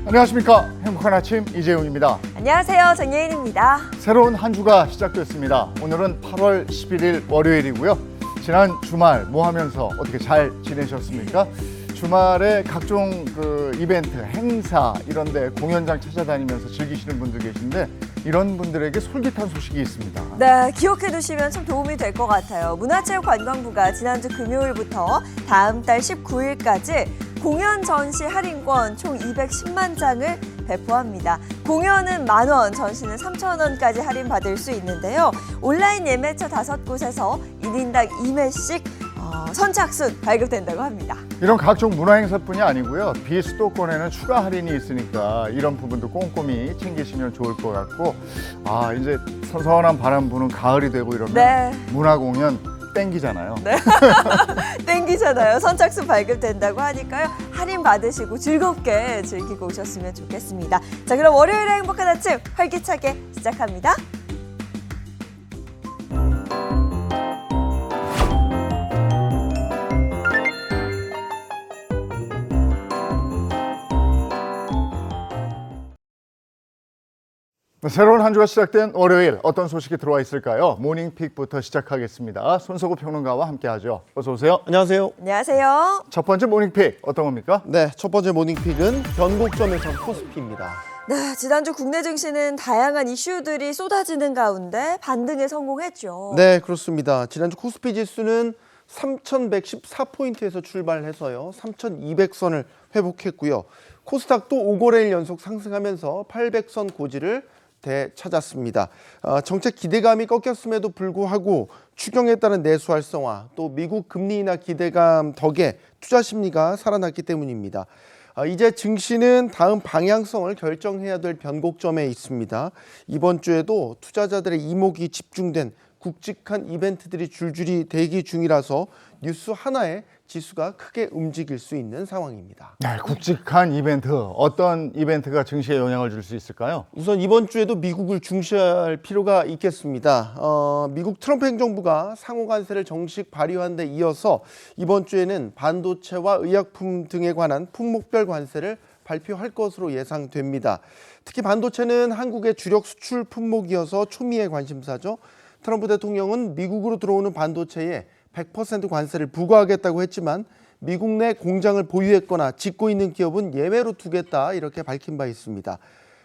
안녕하십니까. 행복한 아침 이재용입니다. 안녕하세요. 정예인입니다. 새로운 한 주가 시작됐습니다. 오늘은 8월 11일 월요일이고요. 지난 주말 뭐 하면서 어떻게 잘 지내셨습니까? 주말에 각종 이벤트, 행사 이런 데 공연장 찾아다니면서 즐기시는 분들 계신데 이런 분들에게 솔깃한 소식이 있습니다. 네, 기억해 두시면 참 도움이 될 것 같아요. 문화체육관광부가 지난주 금요일부터 다음 달 19일까지 공연 전시 할인권 총 210만 장을 배포합니다. 공연은 만원, 전시는 3,000원까지 할인받을 수 있는데요. 온라인 예매처 5곳에서 1인당 2매씩 선착순 발급된다고 합니다. 이런 각종 문화행사뿐이 아니고요. 비수도권에는 추가 할인이 있으니까 이런 부분도 꼼꼼히 챙기시면 좋을 것 같고, 이제 선선한 바람 부는 가을이 되고 이러면 네. 문화공연 땡기잖아요. 네. 땡기잖아요. 선착순 발급된다고 하니까요. 할인 받으시고 즐겁게 즐기고 오셨으면 좋겠습니다. 자, 그럼 월요일에 행복한 아침 활기차게 시작합니다. 새로운 한 주가 시작된 월요일 어떤 소식이 들어와 있을까요? 모닝픽부터 시작하겠습니다. 손석구 평론가와 함께하죠. 어서 오세요. 안녕하세요. 안녕하세요. 첫 번째 모닝픽 어떤 겁니까? 네, 첫 번째 모닝픽은 변곡점에서 코스피입니다. 네, 지난주 국내 증시는 다양한 이슈들이 쏟아지는 가운데 반등에 성공했죠. 네, 그렇습니다. 지난주 코스피 지수는 3,114포인트에서 출발해서요. 3,200선을 회복했고요. 코스닥도 5거래일 연속 상승하면서 800선 고지를 되찾았습니다. 정책 기대감이 꺾였음에도 불구하고 추경에 따른 내수 활성화, 또 미국 금리 인하 기대감 덕에 투자 심리가 살아났기 때문입니다. 이제 증시는 다음 방향성을 결정해야 될 변곡점에 있습니다. 이번 주에도 투자자들의 이목이 집중된 굵직한 이벤트들이 줄줄이 대기 중이라서 뉴스 하나에 지수가 크게 움직일 수 있는 상황입니다. 네, 굵직한 이벤트. 어떤 이벤트가 증시에 영향을 줄 수 있을까요? 우선 이번 주에도 미국을 중시할 필요가 있겠습니다. 미국 트럼프 행정부가 상호 관세를 정식 발효한 데 이어서 이번 주에는 반도체와 의약품 등에 관한 품목별 관세를 발표할 것으로 예상됩니다. 특히 반도체는 한국의 주력 수출 품목이어서 초미의 관심사죠. 트럼프 대통령은 미국으로 들어오는 반도체에 100% 관세를 부과하겠다고 했지만 미국 내 공장을 보유했거나 짓고 있는 기업은 예외로 두겠다 이렇게 밝힌 바 있습니다.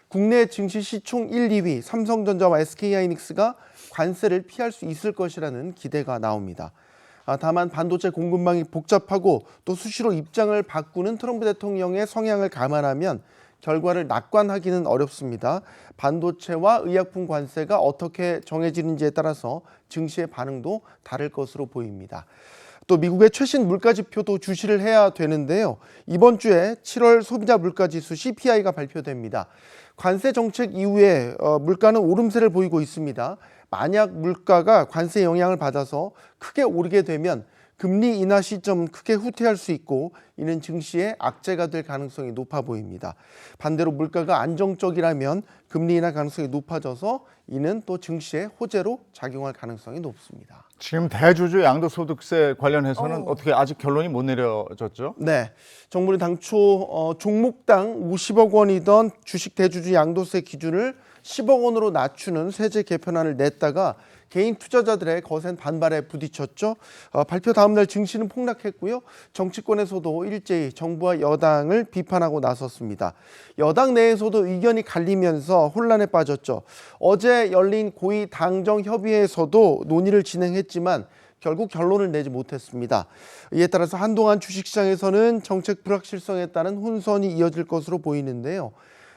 국내 증시 시총 1, 2위 삼성전자와 SK하이닉스가 관세를 피할 수 있을 것이라는 기대가 나옵니다. 다만 반도체 공급망이 복잡하고 또 수시로 입장을 바꾸는 트럼프 대통령의 성향을 감안하면 결과를 낙관하기는 어렵습니다. 반도체와 의약품 관세가 어떻게 정해지는지에 따라서 증시의 반응도 다를 것으로 보입니다. 또 미국의 최신 물가지표도 주시를 해야 되는데요. 이번 주에 7월 소비자 물가지수 CPI가 발표됩니다. 관세 정책 이후에 물가는 오름세를 보이고 있습니다. 만약 물가가 관세 영향을 받아서 크게 오르게 되면 금리 인하 시점 크게 후퇴할 수 있고 이는 증시의 악재가 될 가능성이 높아 보입니다. 반대로 물가가 안정적이라면 금리 인하 가능성이 높아져서 이는 또 증시의 호재로 작용할 가능성이 높습니다. 지금 대주주 양도소득세 관련해서는 어떻게 아직 결론이 못 내려졌죠? 네, 정부는 당초 종목당 50억 원이던 주식 대주주 양도세 기준을 10억 원으로 낮추는 세제 개편안을 냈다가 개인 투자자들의 거센 반발에 부딪혔죠. 발표 다음 날 증시는 폭락했고요. 정치권에서도 일제히 정부와 여당을 비판하고 나섰습니다. 여당 내에서도 의견이 갈리면서 혼란에 빠졌죠. 어제 열린 고위 당정 협의회에서도 논의를 진행했지만 결국 결론을 내지 못했습니다. 이에 따라서 한동안 주식시장에서는 정책 불확실성에 따른 혼선이 이어질 것으로 보이는데요.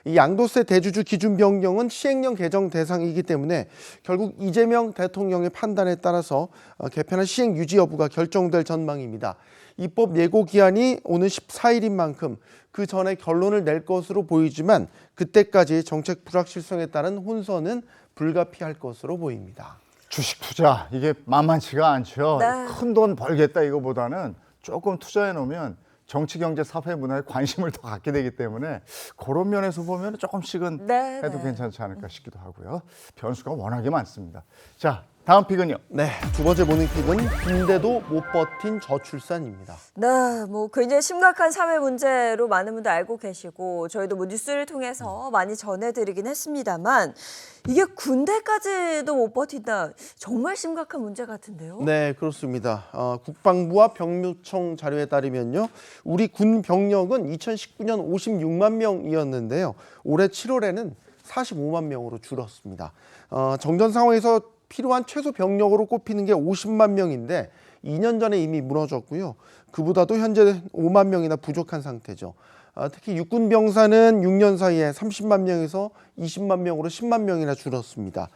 이 양도세 대주주 기준 변경은 시행령 개정 대상이기 때문에 결국 이재명 대통령의 판단에 따라서 개편안 시행 유지 여부가 결정될 전망입니다. 입법 예고 기한이 오는 14일인 만큼 그 전에 결론을 낼 것으로 보이지만 그때까지 정책 불확실성에 따른 혼선은 불가피할 것으로 보입니다. 주식 투자 이게 만만치가 않죠. 네. 큰 돈 벌겠다 이거보다는 조금 투자해 놓으면 정치, 경제, 사회, 문화에 관심을 더 갖게 되기 때문에 그런 면에서 보면 조금씩은 네, 해도 네. 괜찮지 않을까 싶기도 하고요. 변수가 워낙에 많습니다. 자, 다음 픽은요. 네, 두 번째 모닝픽은 군대도 못 버틴 저출산입니다. 네, 뭐 굉장히 심각한 사회 문제로 많은 분들 알고 계시고 저희도 뭐 뉴스를 통해서 많이 전해드리긴 했습니다만 이게 군대까지도 못 버틴다. 정말 심각한 문제 같은데요. 네, 그렇습니다. 국방부와 병무청 자료에 따르면요, 우리 군 병력은 2019년 56만 명이었는데요, 올해 7월에는 45만 명으로 줄었습니다. 정전 상황에서 필요한 최소 병력으로 꼽히는 게 50만 명인데 2년 전에 이미 무너졌고요. 그보다도 현재 5만 명이나 부족한 상태죠. 특히 육군 병사는 6년 사이에 30만 명에서 20만 명으로 10만 명이나 줄었습니다.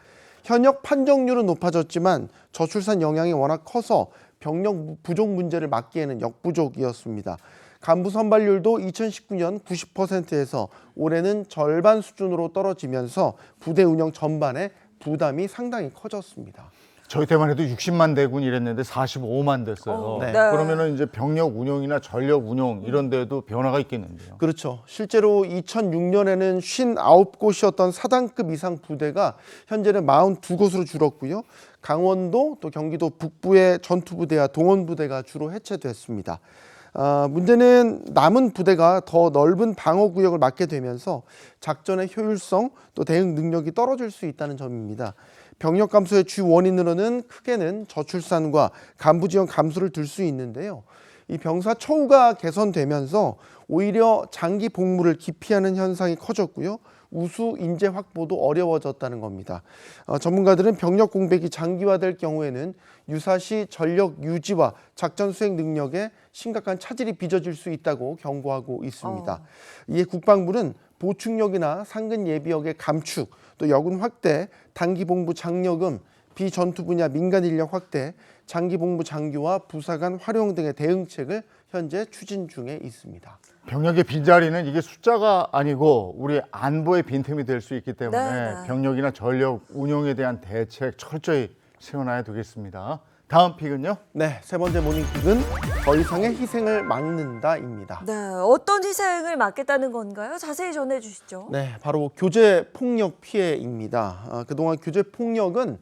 현역 판정률은 높아졌지만 저출산 영향이 워낙 커서 병력 부족 문제를 막기에는 역부족이었습니다. 간부 선발률도 2019년 90%에서 올해는 절반 수준으로 떨어지면서 부대 운영 전반에 부담이 상당히 커졌습니다. 저희 때만 해도 60만 대군 이랬는데 45만 됐어요. 네. 그러면은 이제 병력 운용이나 전력 운용 이런 데도 변화가 있겠는데요. 그렇죠. 실제로 2006년에는 59곳이었던 사단급 이상 부대가 현재는 42곳으로 줄었고요. 강원도 또 경기도 북부의 전투부대와 동원부대가 주로 해체됐습니다. 문제는 남은 부대가 더 넓은 방어구역을 맡게 되면서 작전의 효율성 또 대응 능력이 떨어질 수 있다는 점입니다. 병력 감소의 주 원인으로는 크게는 저출산과 간부 지원 감소를 들 수 있는데요. 이 병사 처우가 개선되면서 오히려 장기 복무를 기피하는 현상이 커졌고요. 우수 인재 확보도 어려워졌다는 겁니다. 전문가들은 병력 공백이 장기화될 경우에는 유사시 전력 유지와 작전 수행 능력에 심각한 차질이 빚어질 수 있다고 경고하고 있습니다. 이에 국방부는 보충력이나 상근 예비역의 감축, 또 여군 확대, 단기 복무 장려금, 비전투 분야 민간 인력 확대, 장기 복무 장교와 부사관 활용 등의 대응책을 현재 추진 중에 있습니다. 병력의 빈자리는 이게 숫자가 아니고 우리 안보의 빈틈이 될 수 있기 때문에 네. 병력이나 전력 운용에 대한 대책 철저히 세워놔야 되겠습니다. 다음 픽은요. 네, 세 번째 모닝픽은 더 이상의 희생을 막는다입니다. 네, 어떤 희생을 막겠다는 건가요? 자세히 전해주시죠. 네, 바로 교제 폭력 피해입니다. 그동안 교제 폭력은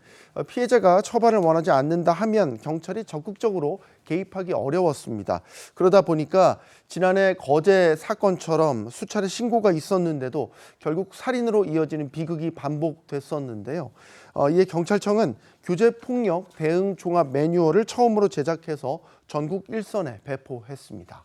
피해자가 처벌을 원하지 않는다 하면 경찰이 적극적으로 개입하기 어려웠습니다. 그러다 보니까 지난해 거제 사건처럼 수차례 신고가 있었는데도 결국 살인으로 이어지는 비극이 반복됐었는데요. 이에 경찰청은 교제폭력 대응 종합 매뉴얼을 처음으로 제작해서 전국 일선에 배포했습니다.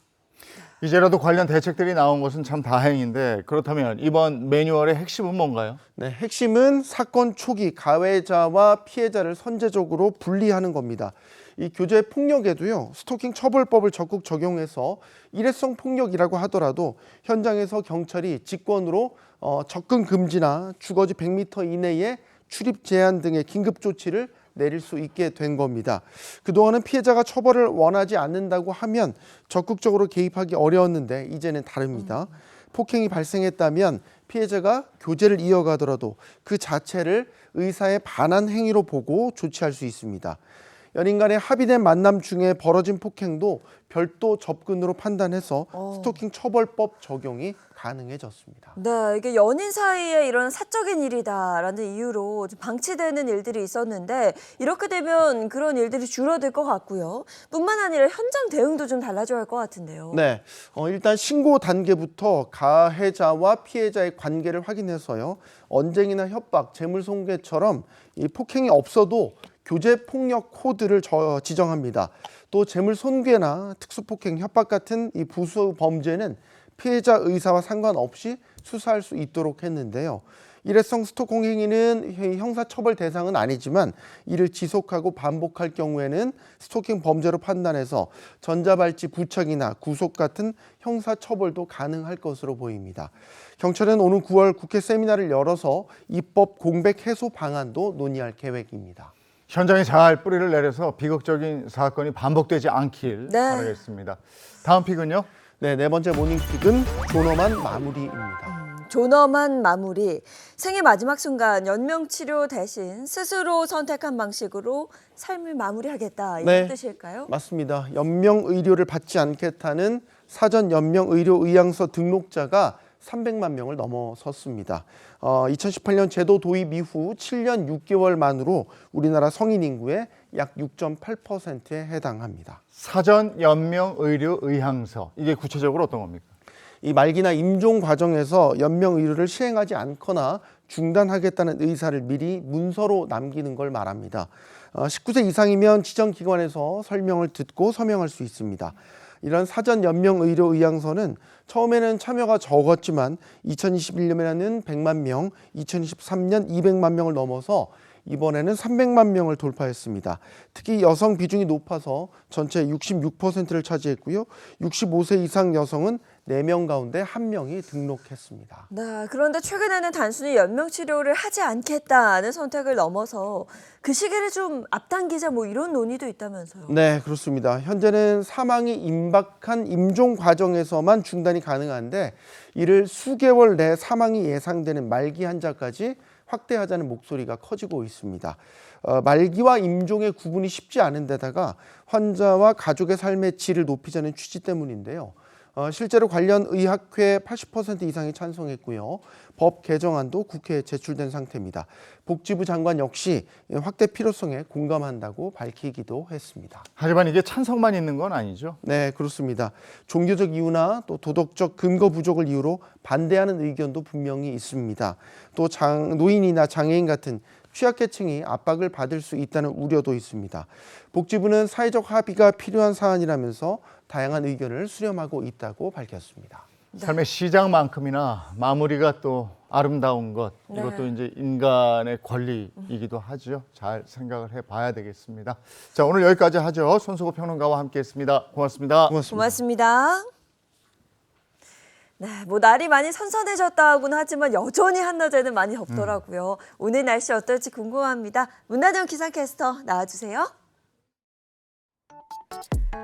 이제라도 관련 대책들이 나온 것은 참 다행인데 그렇다면 이번 매뉴얼의 핵심은 뭔가요? 네, 핵심은 사건 초기 가해자와 피해자를 선제적으로 분리하는 겁니다. 이 교제 폭력에도요, 스토킹 처벌법을 적극 적용해서 일회성 폭력이라고 하더라도 현장에서 경찰이 직권으로 접근 금지나 주거지 100m 이내에 출입 제한 등의 긴급 조치를 내릴 수 있게 된 겁니다. 그동안은 피해자가 처벌을 원하지 않는다고 하면 적극적으로 개입하기 어려웠는데 이제는 다릅니다. 폭행이 발생했다면 피해자가 교제를 이어가더라도 그 자체를 의사에 반한 행위로 보고 조치할 수 있습니다. 연인 간의 합의된 만남 중에 벌어진 폭행도 별도 접근으로 판단해서 스토킹 처벌법 적용이 가능해졌습니다. 네, 이게 연인 사이에 이런 사적인 일이다라는 이유로 좀 방치되는 일들이 있었는데 이렇게 되면 그런 일들이 줄어들 것 같고요. 뿐만 아니라 현장 대응도 좀 달라져야 할 것 같은데요. 네, 일단 신고 단계부터 가해자와 피해자의 관계를 확인해서요. 언쟁이나 협박, 재물손괴처럼 이 폭행이 없어도 교제폭력 코드를 지정합니다. 또 재물손괴나 특수폭행, 협박 같은 이 부수 범죄는 피해자 의사와 상관없이 수사할 수 있도록 했는데요. 일회성 스토킹 행위는 형사처벌 대상은 아니지만 이를 지속하고 반복할 경우에는 스토킹 범죄로 판단해서 전자발찌 부착이나 구속 같은 형사처벌도 가능할 것으로 보입니다. 경찰은 오는 9월 국회 세미나를 열어서 입법 공백 해소 방안도 논의할 계획입니다. 현장에 잘 뿌리를 내려서 비극적인 사건이 반복되지 않길 바라겠습니다. 다음 픽은요? 네, 네 번째 모닝픽은 존엄한 마무리입니다. 존엄한 마무리. 생의 마지막 순간 연명치료 대신 스스로 선택한 방식으로 삶을 마무리하겠다. 이런 네. 뜻일까요? 맞습니다. 연명의료를 받지 않겠다는 사전 연명의료의향서 등록자가 300만 명을 넘어섰습니다. 2018년 제도 도입 이후 7년 6개월 만으로 우리나라 성인 인구의 약 6.8%에 해당합니다. 사전 연명 의료 의향서 이게 구체적으로 어떤 겁니까? 이 말기나 임종 과정에서 연명 의료를 시행하지 않거나 중단하겠다는 의사를 미리 문서로 남기는 걸 말합니다. 19세 이상이면 지정기관에서 설명을 듣고 서명할 수 있습니다. 이런 사전 연명 의료 의향서는 처음에는 참여가 적었지만 2021년에는 100만 명, 2023년 200만 명을 넘어서 이번에는 300만 명을 돌파했습니다. 특히 여성 비중이 높아서 전체 66%를 차지했고요. 65세 이상 여성은 4명 가운데 1명이 등록했습니다. 네, 그런데 최근에는 단순히 연명 치료를 하지 않겠다는 선택을 넘어서 그 시기를 좀 앞당기자 뭐 이런 논의도 있다면서요. 네, 그렇습니다. 현재는 사망이 임박한 임종 과정에서만 중단이 가능한데 이를 수개월 내 사망이 예상되는 말기 환자까지 확대하자는 목소리가 커지고 있습니다. 말기와 임종의 구분이 쉽지 않은 데다가 환자와 가족의 삶의 질을 높이자는 취지 때문인데요. 실제로 관련 의학회 80% 이상이 찬성했고요. 법 개정안도 국회에 제출된 상태입니다. 복지부 장관 역시 확대 필요성에 공감한다고 밝히기도 했습니다. 하지만 이게 찬성만 있는 건 아니죠? 네, 그렇습니다. 종교적 이유나 또 도덕적 근거 부족을 이유로 반대하는 의견도 분명히 있습니다. 또 노인이나 장애인 같은 취약계층이 압박을 받을 수 있다는 우려도 있습니다. 복지부는 사회적 합의가 필요한 사안이라면서 다양한 의견을 수렴하고 있다고 밝혔습니다. 삶의 시작만큼이나 마무리가 또 아름다운 것, 이것도 이제 인간의 권리이기도 하죠. 잘 생각을 해봐야 되겠습니다. 자, 오늘 여기까지 하죠. 손수고 평론가와 함께했습니다. 고맙습니다. 고맙습니다. 네, 뭐 날이 많이 선선해졌다고는 하지만 여전히 한낮에는 많이 덥더라고요. 오늘 날씨 어떨지 궁금합니다. 문나정 기상캐스터 나와주세요.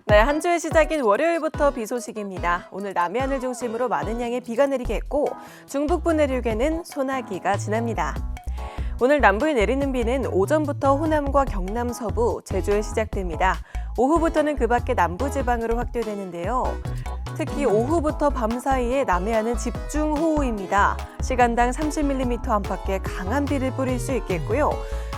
네, 한 주의 시작인 월요일부터 비 소식입니다. 오늘 남해안을 중심으로 많은 양의 비가 내리겠고 중북부 내륙에는 소나기가 지납니다. 오늘 남부에 내리는 비는 오전부터 호남과 경남 서부, 제주에 시작됩니다. 오후부터는 그 밖에 남부지방으로 확대되는데요. 특히 오후부터 밤 사이에 남해안은 집중호우입니다. 시간당 30mm 안팎의 강한 비를 뿌릴 수 있겠고요.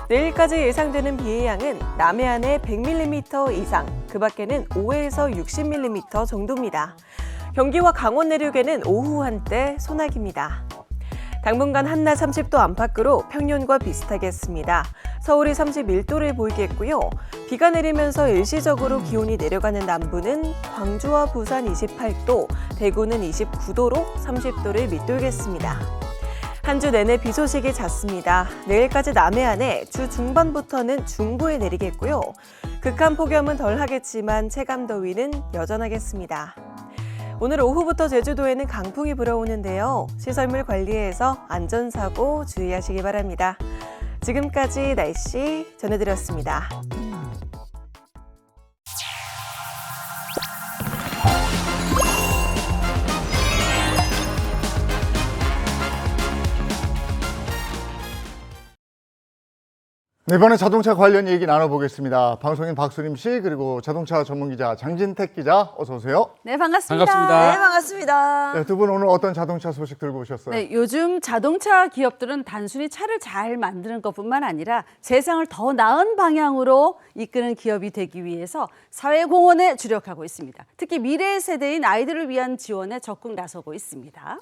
내일까지 예상되는 비의 양은 남해안에 100mm 이상, 그 밖에는 5에서 60mm 정도입니다. 경기와 강원 내륙에는 오후 한때 소나기입니다. 당분간 한낮 30도 안팎으로 평년과 비슷하겠습니다. 서울이 31도를 보이겠고요. 비가 내리면서 일시적으로 기온이 내려가는 남부는 광주와 부산 28도, 대구는 29도로 30도를 밑돌겠습니다. 한 주 내내 비 소식이 잦습니다. 내일까지 남해안에 주 중반부터는 중부에 내리겠고요. 극한 폭염은 덜하겠지만 체감 더위는 여전하겠습니다. 오늘 오후부터 제주도에는 강풍이 불어오는데요. 시설물 관리에서 안전사고 주의하시기 바랍니다. 지금까지 날씨 전해드렸습니다. 네, 이번에 자동차 관련 얘기 나눠보겠습니다. 방송인 박수림 씨 그리고 자동차 전문기자 장진택 기자 어서 오세요. 네, 반갑습니다. 네, 반갑습니다. 네, 두 분 오늘 어떤 자동차 소식 들고 오셨어요? 네, 요즘 자동차 기업들은 단순히 차를 잘 만드는 것뿐만 아니라 세상을 더 나은 방향으로 이끄는 기업이 되기 위해서 사회 공헌에 주력하고 있습니다. 특히 미래 세대인 아이들을 위한 지원에 적극 나서고 있습니다.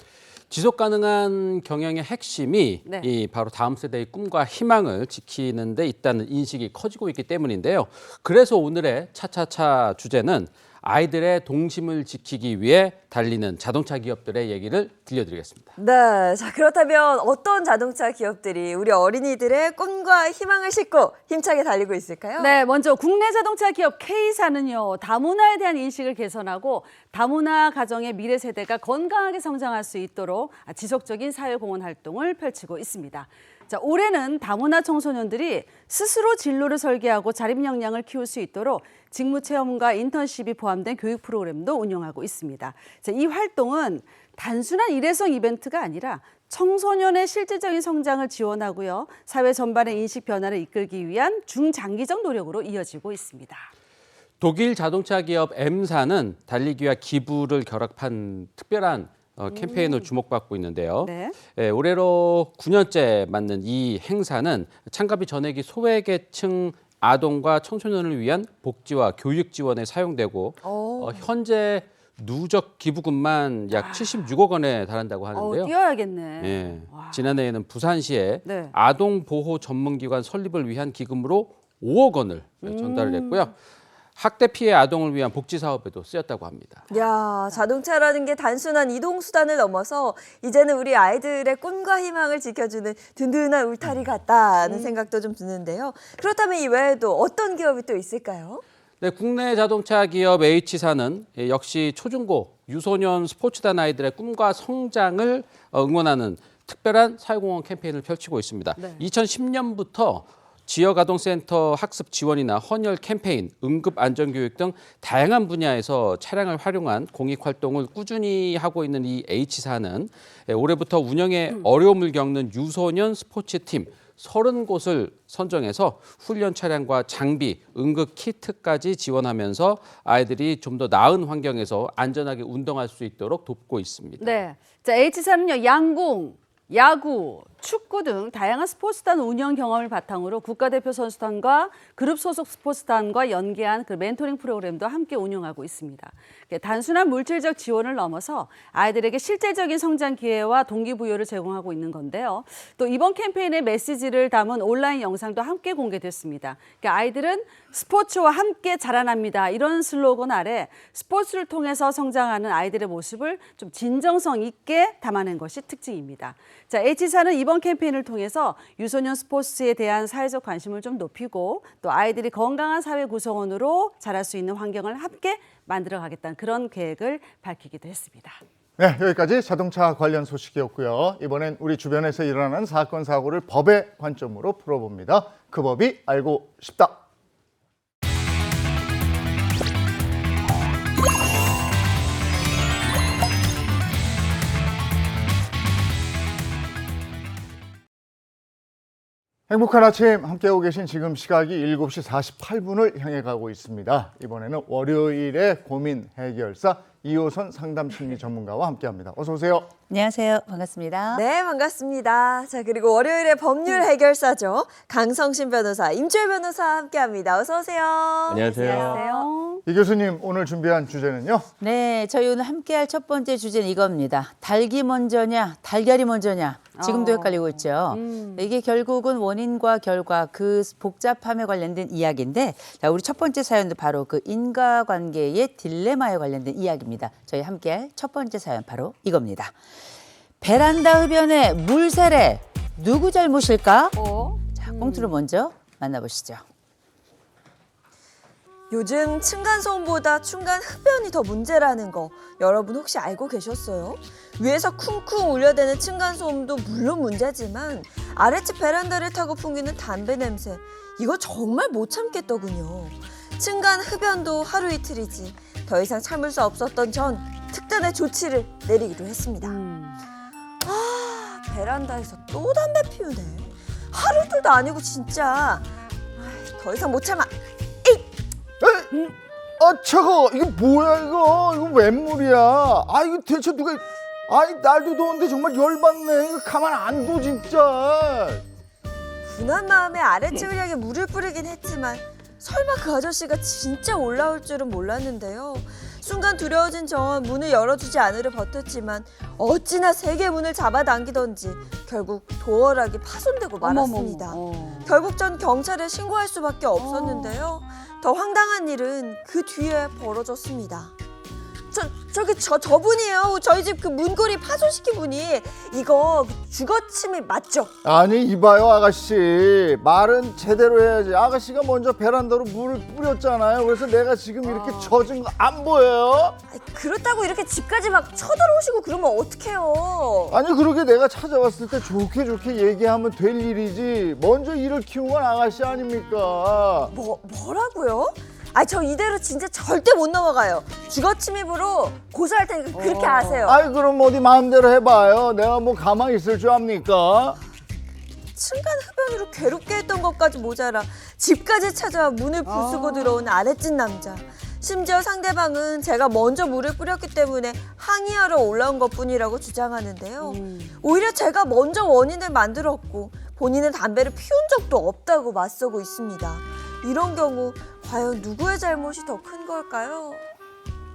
지속 가능한 경영의 핵심이 네. 이 바로 다음 세대의 꿈과 희망을 지키는 데 있다는 인식이 커지고 있기 때문인데요. 그래서 오늘의 차차차 주제는 아이들의 동심을 지키기 위해 달리는 자동차 기업들의 얘기를 들려드리겠습니다. 네, 자 그렇다면 어떤 자동차 기업들이 우리 어린이들의 꿈과 희망을 싣고 힘차게 달리고 있을까요? 네, 먼저 국내 자동차 기업 K사는요, 다문화에 대한 인식을 개선하고 다문화 가정의 미래 세대가 건강하게 성장할 수 있도록 지속적인 사회 공헌 활동을 펼치고 있습니다. 자, 올해는 다문화 청소년들이 스스로 진로를 설계하고 자립 역량을 키울 수 있도록 직무 체험과 인턴십이 포함된 교육 프로그램도 운영하고 있습니다. 자, 이 활동은 단순한 일회성 이벤트가 아니라 청소년의 실질적인 성장을 지원하고요. 사회 전반의 인식 변화를 이끌기 위한 중장기적 노력으로 이어지고 있습니다. 독일 자동차 기업 M사는 달리기와 기부를 결합한 특별한 캠페인으로 주목받고 있는데요. 네. 예, 올해로 9년째 맞는 이 행사는 참가비 전액이 소외계층 아동과 청소년을 위한 복지와 교육 지원에 사용되고 현재 누적 기부금만 약 76억 원에 달한다고 하는데요. 뛰어야겠네. 예, 지난해에는 부산시에 네. 아동 보호 전문기관 설립을 위한 기금으로 5억 원을 전달을 했고요. 학대 피해 아동을 위한 복지 사업에도 쓰였다고 합니다. 야, 자동차라는 게 단순한 이동 수단을 넘어서 이제는 우리 아이들의 꿈과 희망을 지켜주는 든든한 울타리 같다는 생각도 좀 드는데요. 그렇다면 이 외에도 어떤 기업이 또 있을까요? 네, 국내 자동차 기업 H사는 역시 초중고 유소년 스포츠단 아이들의 꿈과 성장을 응원하는 특별한 사회공헌 캠페인을 펼치고 있습니다. 네. 2010년부터 지역아동센터 학습 지원이나 헌혈 캠페인, 응급안전교육 등 다양한 분야에서 차량을 활용한 공익활동을 꾸준히 하고 있는 이 H사는 올해부터 운영에 어려움을 겪는 유소년 스포츠팀 30곳을 선정해서 훈련 차량과 장비, 응급 키트까지 지원하면서 아이들이 좀 더 나은 환경에서 안전하게 운동할 수 있도록 돕고 있습니다. 네. 자, H사는요, 양궁, 야구, 축구 등 다양한 스포츠단 운영 경험을 바탕으로 국가대표 선수단과 그룹 소속 스포츠단과 연계한 그 멘토링 프로그램도 함께 운영하고 있습니다. 단순한 물질적 지원을 넘어서 아이들에게 실질적인 성장 기회와 동기부여를 제공하고 있는 건데요. 또 이번 캠페인의 메시지를 담은 온라인 영상도 함께 공개됐습니다. 아이들은 스포츠와 함께 자라납니다. 이런 슬로건 아래 스포츠를 통해서 성장하는 아이들의 모습을 좀 진정성 있게 담아낸 것이 특징입니다. 자, H사는 이번 캠페인을 통해서 유소년 스포츠에 대한 사회적 관심을 좀 높이고 또 아이들이 건강한 사회 구성원으로 자랄 수 있는 환경을 함께 만들어가겠다는 그런 계획을 밝히기도 했습니다. 네, 여기까지 자동차 관련 소식이었고요. 이번엔 우리 주변에서 일어나는 사건, 사고를 법의 관점으로 풀어봅니다. 그 법이 알고 싶다. 행복한 아침 함께하고 계신 지금 시각이 7시 48분을 향해 가고 있습니다. 이번에는 월요일의 고민 해결사 이호선 상담심리 전문가와 함께합니다. 어서 오세요. 안녕하세요. 반갑습니다. 네, 반갑습니다. 자, 그리고 월요일의 법률 해결사죠. 강성신 변호사, 임주혜 변호사 함께합니다. 어서 오세요. 안녕하세요. 이 교수님 오늘 준비한 주제는요? 네, 저희 오늘 함께할 첫 번째 주제는 이겁니다. 닭이 먼저냐, 달걀이 먼저냐. 지금도 헷갈리고 있죠. 이게 결국은 원인과 결과 그 복잡함에 관련된 이야기인데, 자, 우리 첫 번째 사연도 바로 그 인과관계의 딜레마에 관련된 이야기입니다. 저희 함께할 첫 번째 사연 바로 이겁니다. 베란다 흡연에 물 세례 누구 잘못일까? 자, 꽁트로 먼저 만나보시죠. 요즘 층간소음보다 중간 흡연이 더 문제라는 거 여러분 혹시 알고 계셨어요? 위에서 쿵쿵 울려대는 층간소음도 물론 문제지만 아랫집 베란다를 타고 풍기는 담배 냄새 이거 정말 못 참겠더군요. 층간 흡연도 하루 이틀이지 더 이상 참을 수 없었던 전 특단의 조치를 내리기로 했습니다. 아, 베란다에서 또 담배 피우네. 하루 이틀도 아니고 진짜 더 이상 못 참아. 아, 차가워. 이게 뭐야, 이거? 이거 웬 물이야? 아, 이거 대체 누가. 아이, 날도 더운데 정말 열받네. 이거 가만 안 둬, 진짜. 분한 마음에 아랫집을 향해 물을 뿌리긴 했지만 설마 그 아저씨가 진짜 올라올 줄은 몰랐는데요. 순간 두려워진 전 문을 열어주지 않으려 버텼지만 어찌나 세게 문을 잡아당기던지 결국 도어락이 파손되고 말았습니다. 결국 전 경찰에 신고할 수밖에 없었는데요. 더 황당한 일은 그 뒤에 벌어졌습니다. 저분이에요. 저희 집 그 문고리 파손시킨 분이 이거 주거침입 맞죠? 아니, 이봐요, 아가씨. 말은 제대로 해야지. 아가씨가 먼저 베란다로 물을 뿌렸잖아요. 그래서 내가 지금 이렇게 젖은 거 안 보여요? 그렇다고 이렇게 집까지 막 쳐들어오시고 그러면 어떡해요? 아니, 그러게 내가 찾아왔을 때 좋게 얘기하면 될 일이지. 먼저 일을 키운 건 아가씨 아닙니까? 뭐라고요? 저 이대로 진짜 절대 못 넘어가요. 주거 침입으로 고소할 테니까 그렇게 아세요. 아이, 그럼 어디 마음대로 해봐요. 내가 뭐 가만히 있을 줄 압니까? 층간 흡연으로 괴롭게 했던 것까지 모자라 집까지 찾아와 문을 부수고 들어온 아랫집 남자. 심지어 상대방은 제가 먼저 물을 뿌렸기 때문에 항의하러 올라온 것뿐이라고 주장하는데요. 오히려 제가 먼저 원인을 만들었고 본인은 담배를 피운 적도 없다고 맞서고 있습니다. 이런 경우 과연 누구의 잘못이 더 큰 걸까요?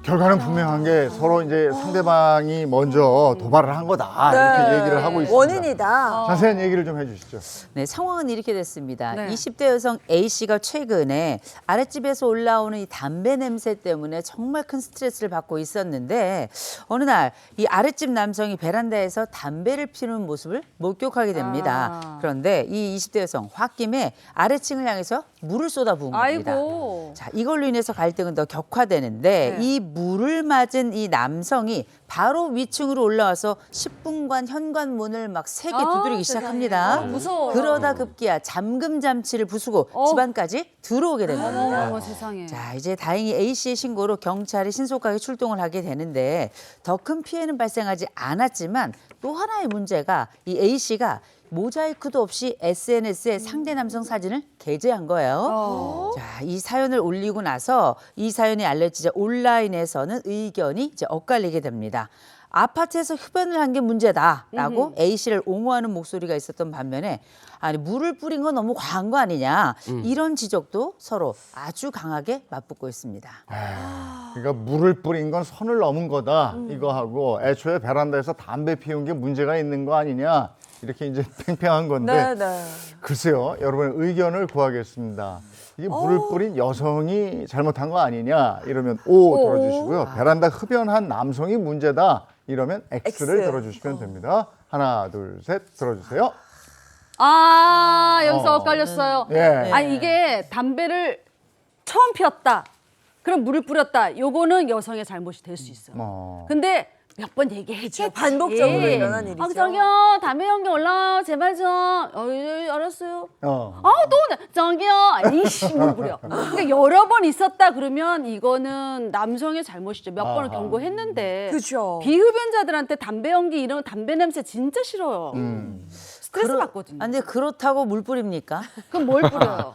결과는 분명한 게 서로 이제 상대방이 먼저 도발을 한 거다 이렇게 얘기를 하고 있습니다. 원인이다. 자세한 얘기를 좀 해주시죠. 네, 상황은 이렇게 됐습니다. 네. 20대 여성 A씨가 최근에 아랫집에서 올라오는 이 담배 냄새 때문에 정말 큰 스트레스를 받고 있었는데 어느 날 이 아랫집 남성이 베란다에서 담배를 피우는 모습을 목격하게 됩니다. 그런데 이 20대 여성 홧김에 아래층을 향해서 물을 쏟아부은 겁니다. 아이고. 자, 이걸로 인해서 갈등은 더 격화되는데 이 물을 맞은 이 남성이 바로 위층으로 올라와서 10분간 현관문을 막 세게 두드리기 시작합니다. 무서워요. 그러다 급기야 잠금 장치를 부수고 집안까지 들어오게 됩니다. 어머 세상에. 자, 이제 다행히 A씨의 신고로 경찰이 신속하게 출동을 하게 되는데 더 큰 피해는 발생하지 않았지만 또 하나의 문제가 이 A씨가 모자이크도 없이 SNS에 상대 남성 사진을 게재한 거예요. 자, 이 사연을 올리고 나서 이 사연이 알려지자 온라인에서는 의견이 이제 엇갈리게 됩니다. 아파트에서 흡연을 한 게 문제다라고 A씨를 옹호하는 목소리가 있었던 반면에 아니 물을 뿌린 건 너무 과한 거 아니냐 이런 지적도 서로 아주 강하게 맞붙고 있습니다. 그러니까 물을 뿌린 건 선을 넘은 거다 이거 하고 애초에 베란다에서 담배 피운 게 문제가 있는 거 아니냐 이렇게 이제 팽팽한 건데 글쎄요 여러분의 의견을 구하겠습니다. 이게 물을 뿌린 여성이 잘못한 거 아니냐 이러면 O 들어주시고요. 베란다 흡연한 남성이 문제다 이러면 X를 X. 들어주시면 됩니다. 하나 둘 셋 들어주세요. 아 여기서 엇갈렸어요. 예. 아니 이게 담배를 처음 피웠다. 그럼 물을 뿌렸다. 요거는 여성의 잘못이 될 수 있어요. 근데 몇 번 얘기해줘. 반복적으로 일어난 일이죠. 저기요 담배 연기 올라와요. 제발 좀. 알았어요. 어. 또 저기요. 이씨 물 뿌려. 그러니까 여러 번 있었다 그러면 이거는 남성의 잘못이죠. 몇 번을 아하. 경고했는데. 그죠. 비흡연자들한테 담배 연기 이런 담배 냄새 진짜 싫어요. 스트레스 받거든요. 아, 근데 그렇다고 물 뿌립니까? 그럼 뭘 뿌려요?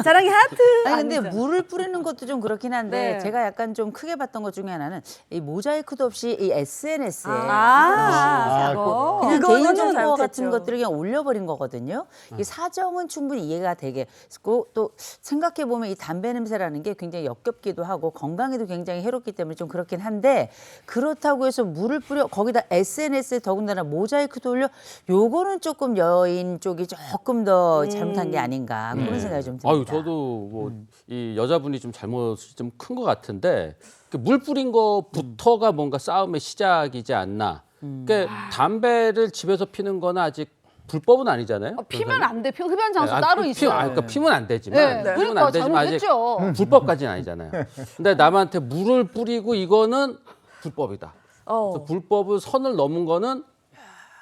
자랑이 하트. 아니 근데 아니죠. 물을 뿌리는 것도 좀 그렇긴 한데 네. 제가 약간 좀 크게 봤던 것 중에 하나는 이 모자이크도 없이 이 SNS에 저거. 그냥 그거는 좀 개인정보 잘못했죠. 같은 것들을 그냥 올려버린 거거든요. 이 사정은 충분히 이해가 되겠고 또 생각해 보면 이 담배 냄새라는 게 굉장히 역겹기도 하고 건강에도 굉장히 해롭기 때문에 좀 그렇긴 한데 그렇다고 해서 물을 뿌려 거기다 SNS에 더군다나 모자이크도 올려 요거는 조금 여인 쪽이 조금 더 잘못한 게 아닌가 그런 생각이 좀 듭니다. 아유, 저도 뭐 이 여자분이 좀 잘못이 좀 큰 것 같은데 물 뿌린 거부터가 뭔가 싸움의 시작이지 않나. 그러니까 담배를 집에서 피는 거는 아직 불법은 아니잖아요. 피면 안 돼. 흡연 장소 아니, 따로 피- 있어요. 그러니까 피면 안 되지만, 네. 피면 그러니까 안 되지만 아직 잘못했죠. 불법까지는 아니잖아요. 근데 남한테 물을 뿌리고 이거는 불법이다. 그래서 불법을 선을 넘은 거는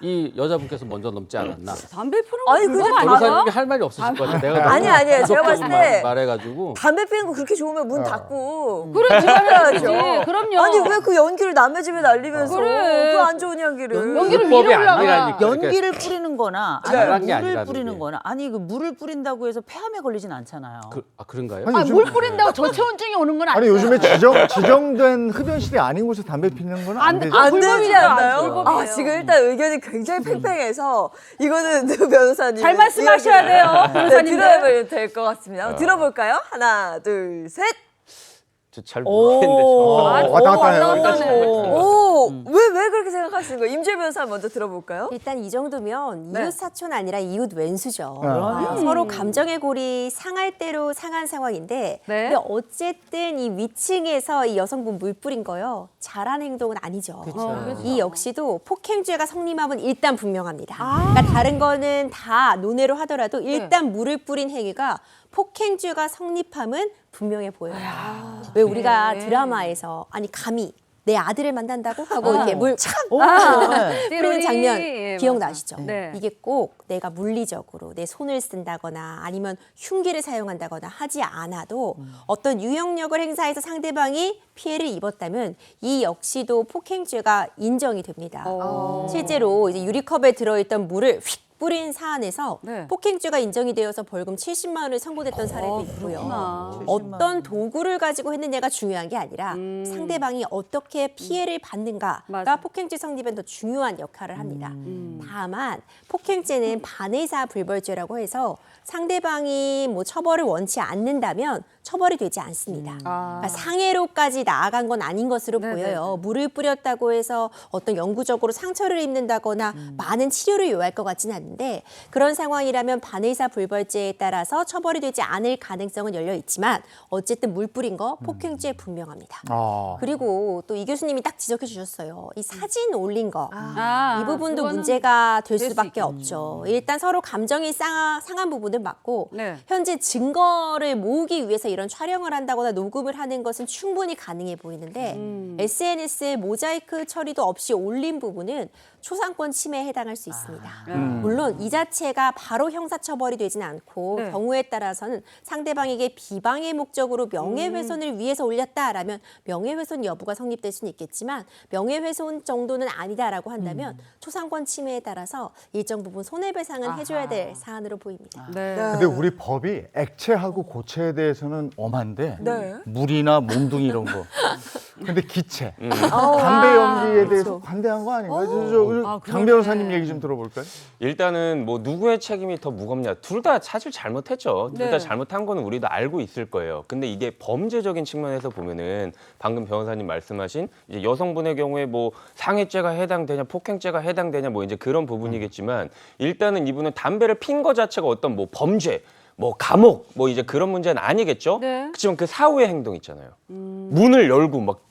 이 여자분께서 먼저 넘지 않았나. 담배 피는 거 아니, 불법 근데 아니야? 변호사님이 할 말이 없으실 것 같아요. 내가 아니, 아니에요. 제가 봤을 때 말해가지고 담배 피는 거 그렇게 좋으면 문 닫고 그래 지랄해야지. 해야죠. 그럼요. 아니 왜 그 연기를 남의 집에 날리면서 그래. 그 안 좋은 향기를 연기를 불법이 위로 올라가. 아니라니까. 연기를 뿌리는 거나 잘한 아니 게 물을 아니라는 뿌리는 게. 거나 아니 그 물을 뿌린다고 해서 폐암에 걸리진 않잖아요. 그런가요? 아니, 아, 요즘- 물 뿌린다고 저체온증이 오는 건 아니 아니에요. 요즘에 지정된 흡연실이 아닌 곳에 담배 피는 건 안 되죠. 안 되지 불법이에요. 않나요? 불법이에요. 아, 지금 일단 의견이 굉장히 팽팽해서 이거는 변호사님 잘 말씀하셔야 돼요, 변호사님들. 들어야 될 것 같습니다. 한번 들어볼까요? 하나, 둘, 셋. 잘 모르겠는데 왔다 갔다 해요. 왔다 갔다 해. 오, 왜 그렇게 생각하시는 거예요? 임재 변호사 먼저 들어볼까요? 일단 이 정도면 네. 이웃 사촌 아니라 이웃 왼수죠. 그럼요. 서로 감정의 골이 상할 대로 상한 상황인데 네. 근데 어쨌든 이 위층에서 이 여성분 물 뿌린 거요. 잘한 행동은 아니죠. 그렇죠. 이 역시도 폭행죄가 성립함은 일단 분명합니다. 그러니까 다른 거는 다 논외로 하더라도 일단 물을 뿌린 행위가 폭행죄가 성립함은 분명해 보여요. 왜 우리가 드라마에서 아니 감히 내 아들을 만난다고 하고 이렇게 물착 뿌리는 장면 예, 기억나시죠? 맞아. 네. 이게 꼭 내가 물리적으로 내 손을 쓴다거나 아니면 흉기를 사용한다거나 하지 않아도 어떤 유형력을 행사해서 상대방이 피해를 입었다면 이 역시도 폭행죄가 인정이 됩니다. 실제로 이제 유리컵에 들어있던 물을 휙 뿌린 사안에서 네. 폭행죄가 인정이 되어서 벌금 70만 원을 선고됐던 사례도 있고요. 그렇구나. 어떤 도구를 가지고 했느냐가 중요한 게 아니라 상대방이 어떻게 피해를 받는가가 맞아. 폭행죄 성립엔 더 중요한 역할을 합니다. 다만 폭행죄는 반의사 불벌죄라고 해서 상대방이 뭐 처벌을 원치 않는다면 처벌이 되지 않습니다. 그러니까 상해로까지 나아간 건 아닌 것으로 네네네. 보여요. 물을 뿌렸다고 해서 어떤 영구적으로 상처를 입는다거나 많은 치료를 요할 것 같지는 않은데 그런 상황이라면 반의사 불벌죄에 따라서 처벌이 되지 않을 가능성은 열려 있지만 어쨌든 물 뿌린 거 폭행죄 분명합니다. 아. 그리고 또 이 교수님이 딱 지적해 주셨어요. 이 사진 올린 거. 이 부분도 그거는 문제가 될 수 수밖에 있겠죠. 없죠. 일단 서로 감정이 상한 부분은 맞고 네. 현재 증거를 모으기 위해서 이런 촬영을 한다거나 녹음을 하는 것은 충분히 가능해 보이는데 SNS에 모자이크 처리도 없이 올린 부분은 초상권 침해에 해당할 수 있습니다. 물론 이 자체가 바로 형사처벌이 되지는 않고 네. 경우에 따라서는 상대방에게 비방의 목적으로 명예훼손을 위해서 올렸다라면 명예훼손 여부가 성립될 수는 있겠지만 명예훼손 정도는 아니다라고 한다면 초상권 침해에 따라서 일정 부분 손해배상은 해줘야 될 사안으로 보입니다. 네. 근데 우리 법이 액체하고 고체에 대해서는 엄한데 네. 물이나 몽둥이 이런 거. 근데 기체, 담배 연기에 대해서 관대한 거 아닌가요? 강 그러네. 변호사님 얘기 좀 들어볼까요? 일단은 뭐 누구의 책임이 더 무겁냐, 둘 다 사실 잘못했죠. 둘 다 네. 잘못한 거는 우리도 알고 있을 거예요. 근데 이게 범죄적인 측면에서 보면은 방금 변호사님 말씀하신 이제 여성분의 경우에 뭐 상해죄가 해당되냐, 폭행죄가 해당되냐 뭐 이제 그런 부분이겠지만 일단은 이분은 담배를 핀 거 자체가 어떤 뭐 범죄, 뭐 감옥, 뭐 이제 그런 문제는 아니겠죠. 네. 그렇지만 그 사후의 행동 있잖아요. 문을 열고 막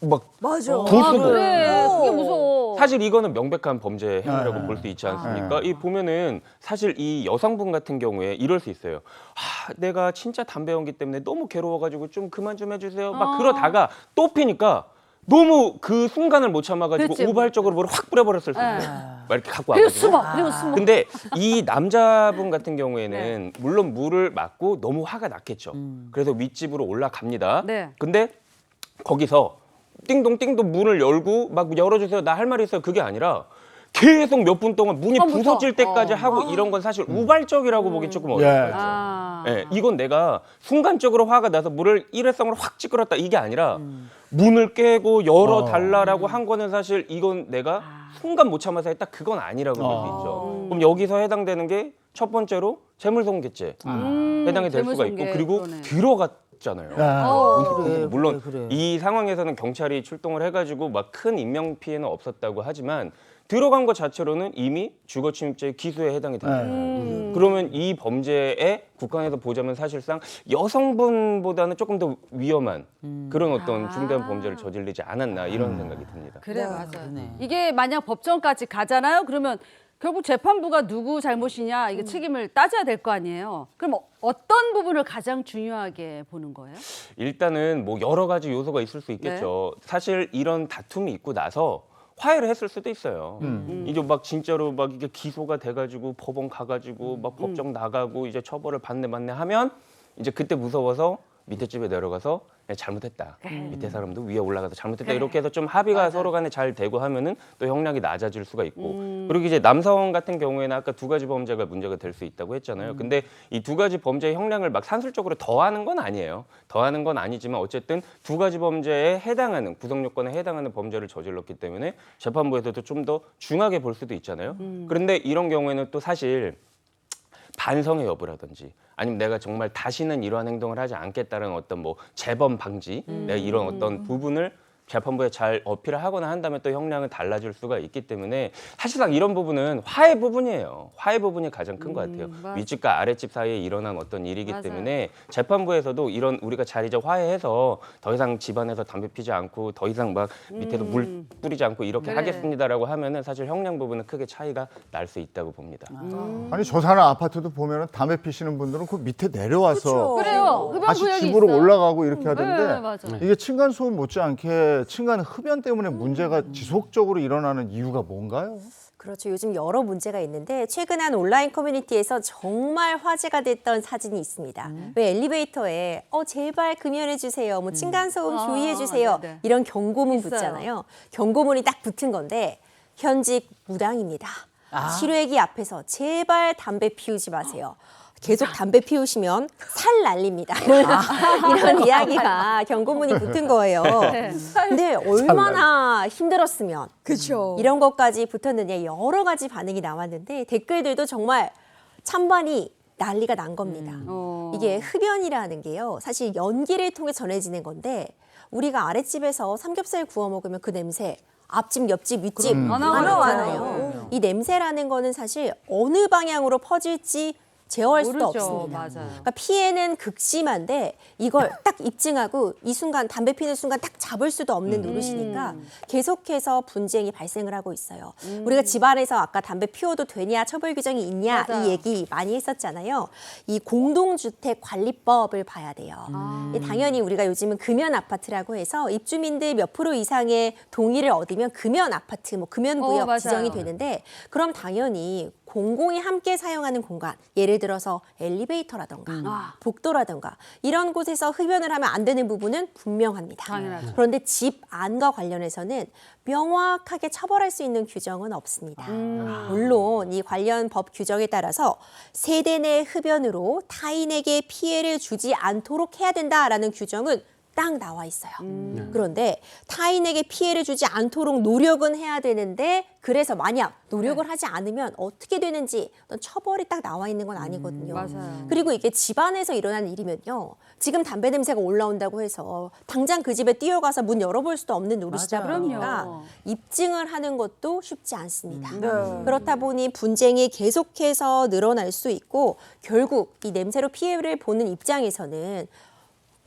맞아. 부수고. 그래. 그게 무서워. 사실 이거는 명백한 범죄 행위라고 볼 수 있지 않습니까? 이 보면은 사실 이 여성분 같은 경우에 이럴 수 있어요. 내가 진짜 담배 연기 때문에 너무 괴로워가지고 좀 그만 좀 해주세요. 막 그러다가 또 피니까 너무 그 순간을 못 참아가지고 그렇지. 우발적으로 물을 확 뿌려버렸을 수 있어요. 막 이렇게 갖고 그리고 와가지고. 숨어. 그리고 숨어. 근데 이 남자분 같은 경우에는 물론 물을 맞고 너무 화가 났겠죠. 그래서 윗집으로 올라갑니다. 네. 근데 거기서 띵동띵동 문을 열고 막 열어주세요. 나 할 말이 있어요. 그게 아니라 계속 몇 분 동안 문이 처음부터? 부서질 때까지 하고 이런 건 사실 우발적이라고 보기 조금 어렵죠. 예, 이건 내가 순간적으로 화가 나서 물을 일회성으로 확 찌그렀다 이게 아니라 문을 깨고 열어달라라고 한 거는 사실 이건 내가 순간 못 참아서 했다 그건 아니라고 볼 수 있죠. 그럼 여기서 해당되는 게 첫 번째로 재물손괴죄 해당이 될 수가 있고 재물손괴, 그리고 그러네. 들어갔잖아요. 물론 그래. 이 상황에서는 경찰이 출동을 해가지고 막 큰 인명 피해는 없었다고 하지만 들어간 것 자체로는 이미 주거침입죄 기소에 해당이 됩니다. 그러면 이 범죄에 국한해서 보자면 사실상 여성분보다는 조금 더 위험한 그런 어떤 중대한 범죄를 저지르지 않았나 이런 생각이 듭니다. 그래 맞아요. 이게 만약 법정까지 가잖아요. 그러면 결국 재판부가 누구 잘못이냐 이게 책임을 따져야 될 거 아니에요. 그럼 어떤 부분을 가장 중요하게 보는 거예요? 일단은 뭐 여러 가지 요소가 있을 수 있겠죠. 사실 이런 다툼이 있고 나서 화해를 했을 수도 있어요. 이제 막 진짜로 막 이게 기소가 돼가지고 법원 가가지고 막 법정 나가고 이제 처벌을 받네 하면 이제 그때 무서워서 밑에 집에 내려가서 잘못했다. 밑에 사람도 위에 올라가서 잘못했다. 이렇게 해서 좀 합의가 서로 간에 잘 되고 하면은 또 형량이 낮아질 수가 있고. 그리고 이제 남성 같은 경우에는 아까 두 가지 범죄가 문제가 될 수 있다고 했잖아요. 근데 이 두 가지 범죄의 형량을 막 산술적으로 더하는 건 아니에요. 더하는 건 아니지만 어쨌든 두 가지 범죄에 해당하는 구성 요건에 해당하는 범죄를 저질렀기 때문에 재판부에서도 좀 더 중하게 볼 수도 있잖아요. 그런데 이런 경우에는 또 사실 반성의 여부라든지 아니면 내가 정말 다시는 이러한 행동을 하지 않겠다는 어떤 뭐 재범 방지 내가 이런 어떤 부분을 재판부에 잘 어필을 하거나 한다면 또 형량은 달라질 수가 있기 때문에 사실상 이런 부분은 화해 부분이에요. 화해 부분이 가장 큰 것 같아요. 맞아. 윗집과 아랫집 사이에 일어난 어떤 일이기 맞아요. 때문에 재판부에서도 이런 우리가 잘 이제 화해해서 더 이상 집안에서 담배 피지 않고 더 이상 막 밑에서 물 뿌리지 않고 이렇게 그래. 하겠습니다라고 하면은 사실 형량 부분은 크게 차이가 날 수 있다고 봅니다. 아니 저 사는 아파트도 보면은 담배 피시는 분들은 그 밑에 내려와서 그래요. 흡연 다시 구역이 집으로 있어요. 올라가고 이렇게 하던데 네, 맞아. 이게 층간 소음 못지않게 층간 흡연 때문에 문제가 지속적으로 일어나는 이유가 뭔가요? 그렇죠. 요즘 여러 문제가 있는데 최근 한 온라인 커뮤니티에서 정말 화제가 됐던 사진이 있습니다. 왜 엘리베이터에 제발 금연해 주세요. 뭐 층간소음 주의해 주세요. 네네. 이런 경고문 있어요. 붙잖아요. 경고문이 딱 붙은 건데 현직 무당입니다. 실외기 앞에서 제발 담배 피우지 마세요. 계속 담배 피우시면 살 날립니다. 이런 이야기가 경고문이 붙은 거예요. 근데 얼마나 힘들었으면 그렇죠. 이런 것까지 붙었느냐 여러 가지 반응이 나왔는데 댓글들도 정말 찬반이 난리가 난 겁니다. 이게 흡연이라는 게요. 사실 연기를 통해 전해지는 건데 우리가 아랫집에서 삼겹살 구워 먹으면 그 냄새 앞집, 옆집, 윗집 안 나잖아요. 이 냄새라는 거는 사실 어느 방향으로 퍼질지 제어할 수도 모르죠. 없습니다. 맞아요. 그러니까 피해는 극심한데 이걸 딱 입증하고 이 순간 담배 피는 순간 딱 잡을 수도 없는 노릇이니까 계속해서 분쟁이 발생을 하고 있어요. 우리가 집안에서 아까 담배 피워도 되냐 처벌 규정이 있냐 맞아요. 이 얘기 많이 했었잖아요. 이 공동주택 관리법을 봐야 돼요. 당연히 우리가 요즘은 금연 아파트라고 해서 입주민들 몇 프로 이상의 동의를 얻으면 금연 아파트, 뭐 금연 구역 맞아요. 지정이 되는데 그럼 당연히 공공이 함께 사용하는 공간, 예를 들어서 엘리베이터라던가 복도라던가 이런 곳에서 흡연을 하면 안 되는 부분은 분명합니다. 당연하죠. 그런데 집 안과 관련해서는 명확하게 처벌할 수 있는 규정은 없습니다. 물론 이 관련 법 규정에 따라서 세대 내 흡연으로 타인에게 피해를 주지 않도록 해야 된다라는 규정은 딱 나와 있어요. 그런데 타인에게 피해를 주지 않도록 노력은 해야 되는데 그래서 만약 노력을 하지 않으면 어떻게 되는지 어떤 처벌이 딱 나와 있는 건 아니거든요. 맞아요. 그리고 이게 집안에서 일어나는 일이면요. 지금 담배 냄새가 올라온다고 해서 당장 그 집에 뛰어가서 문 열어볼 수도 없는 노릇이다 맞아요. 보니까 그럼요. 입증을 하는 것도 쉽지 않습니다. 그렇다 보니 분쟁이 계속해서 늘어날 수 있고 결국 이 냄새로 피해를 보는 입장에서는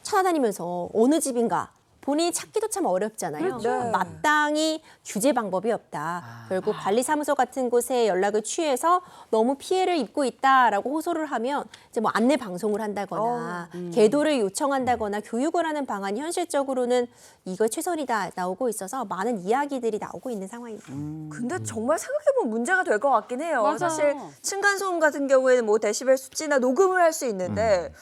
찾아다니면서 어느 집인가 본인이 찾기도 참 어렵잖아요. 마땅히 규제 방법이 없다. 결국 관리사무소 같은 곳에 연락을 취해서 너무 피해를 입고 있다라고 호소를 하면 이제 뭐 안내 방송을 한다거나 계도를 요청한다거나 교육을 하는 방안이 현실적으로는 이거 최선이다 나오고 있어서 많은 이야기들이 나오고 있는 상황입니다. 근데 정말 생각해보면 문제가 될 것 같긴 해요. 맞아요. 사실 층간소음 같은 경우에는 뭐 데시벨 수치나 녹음을 할 수 있는데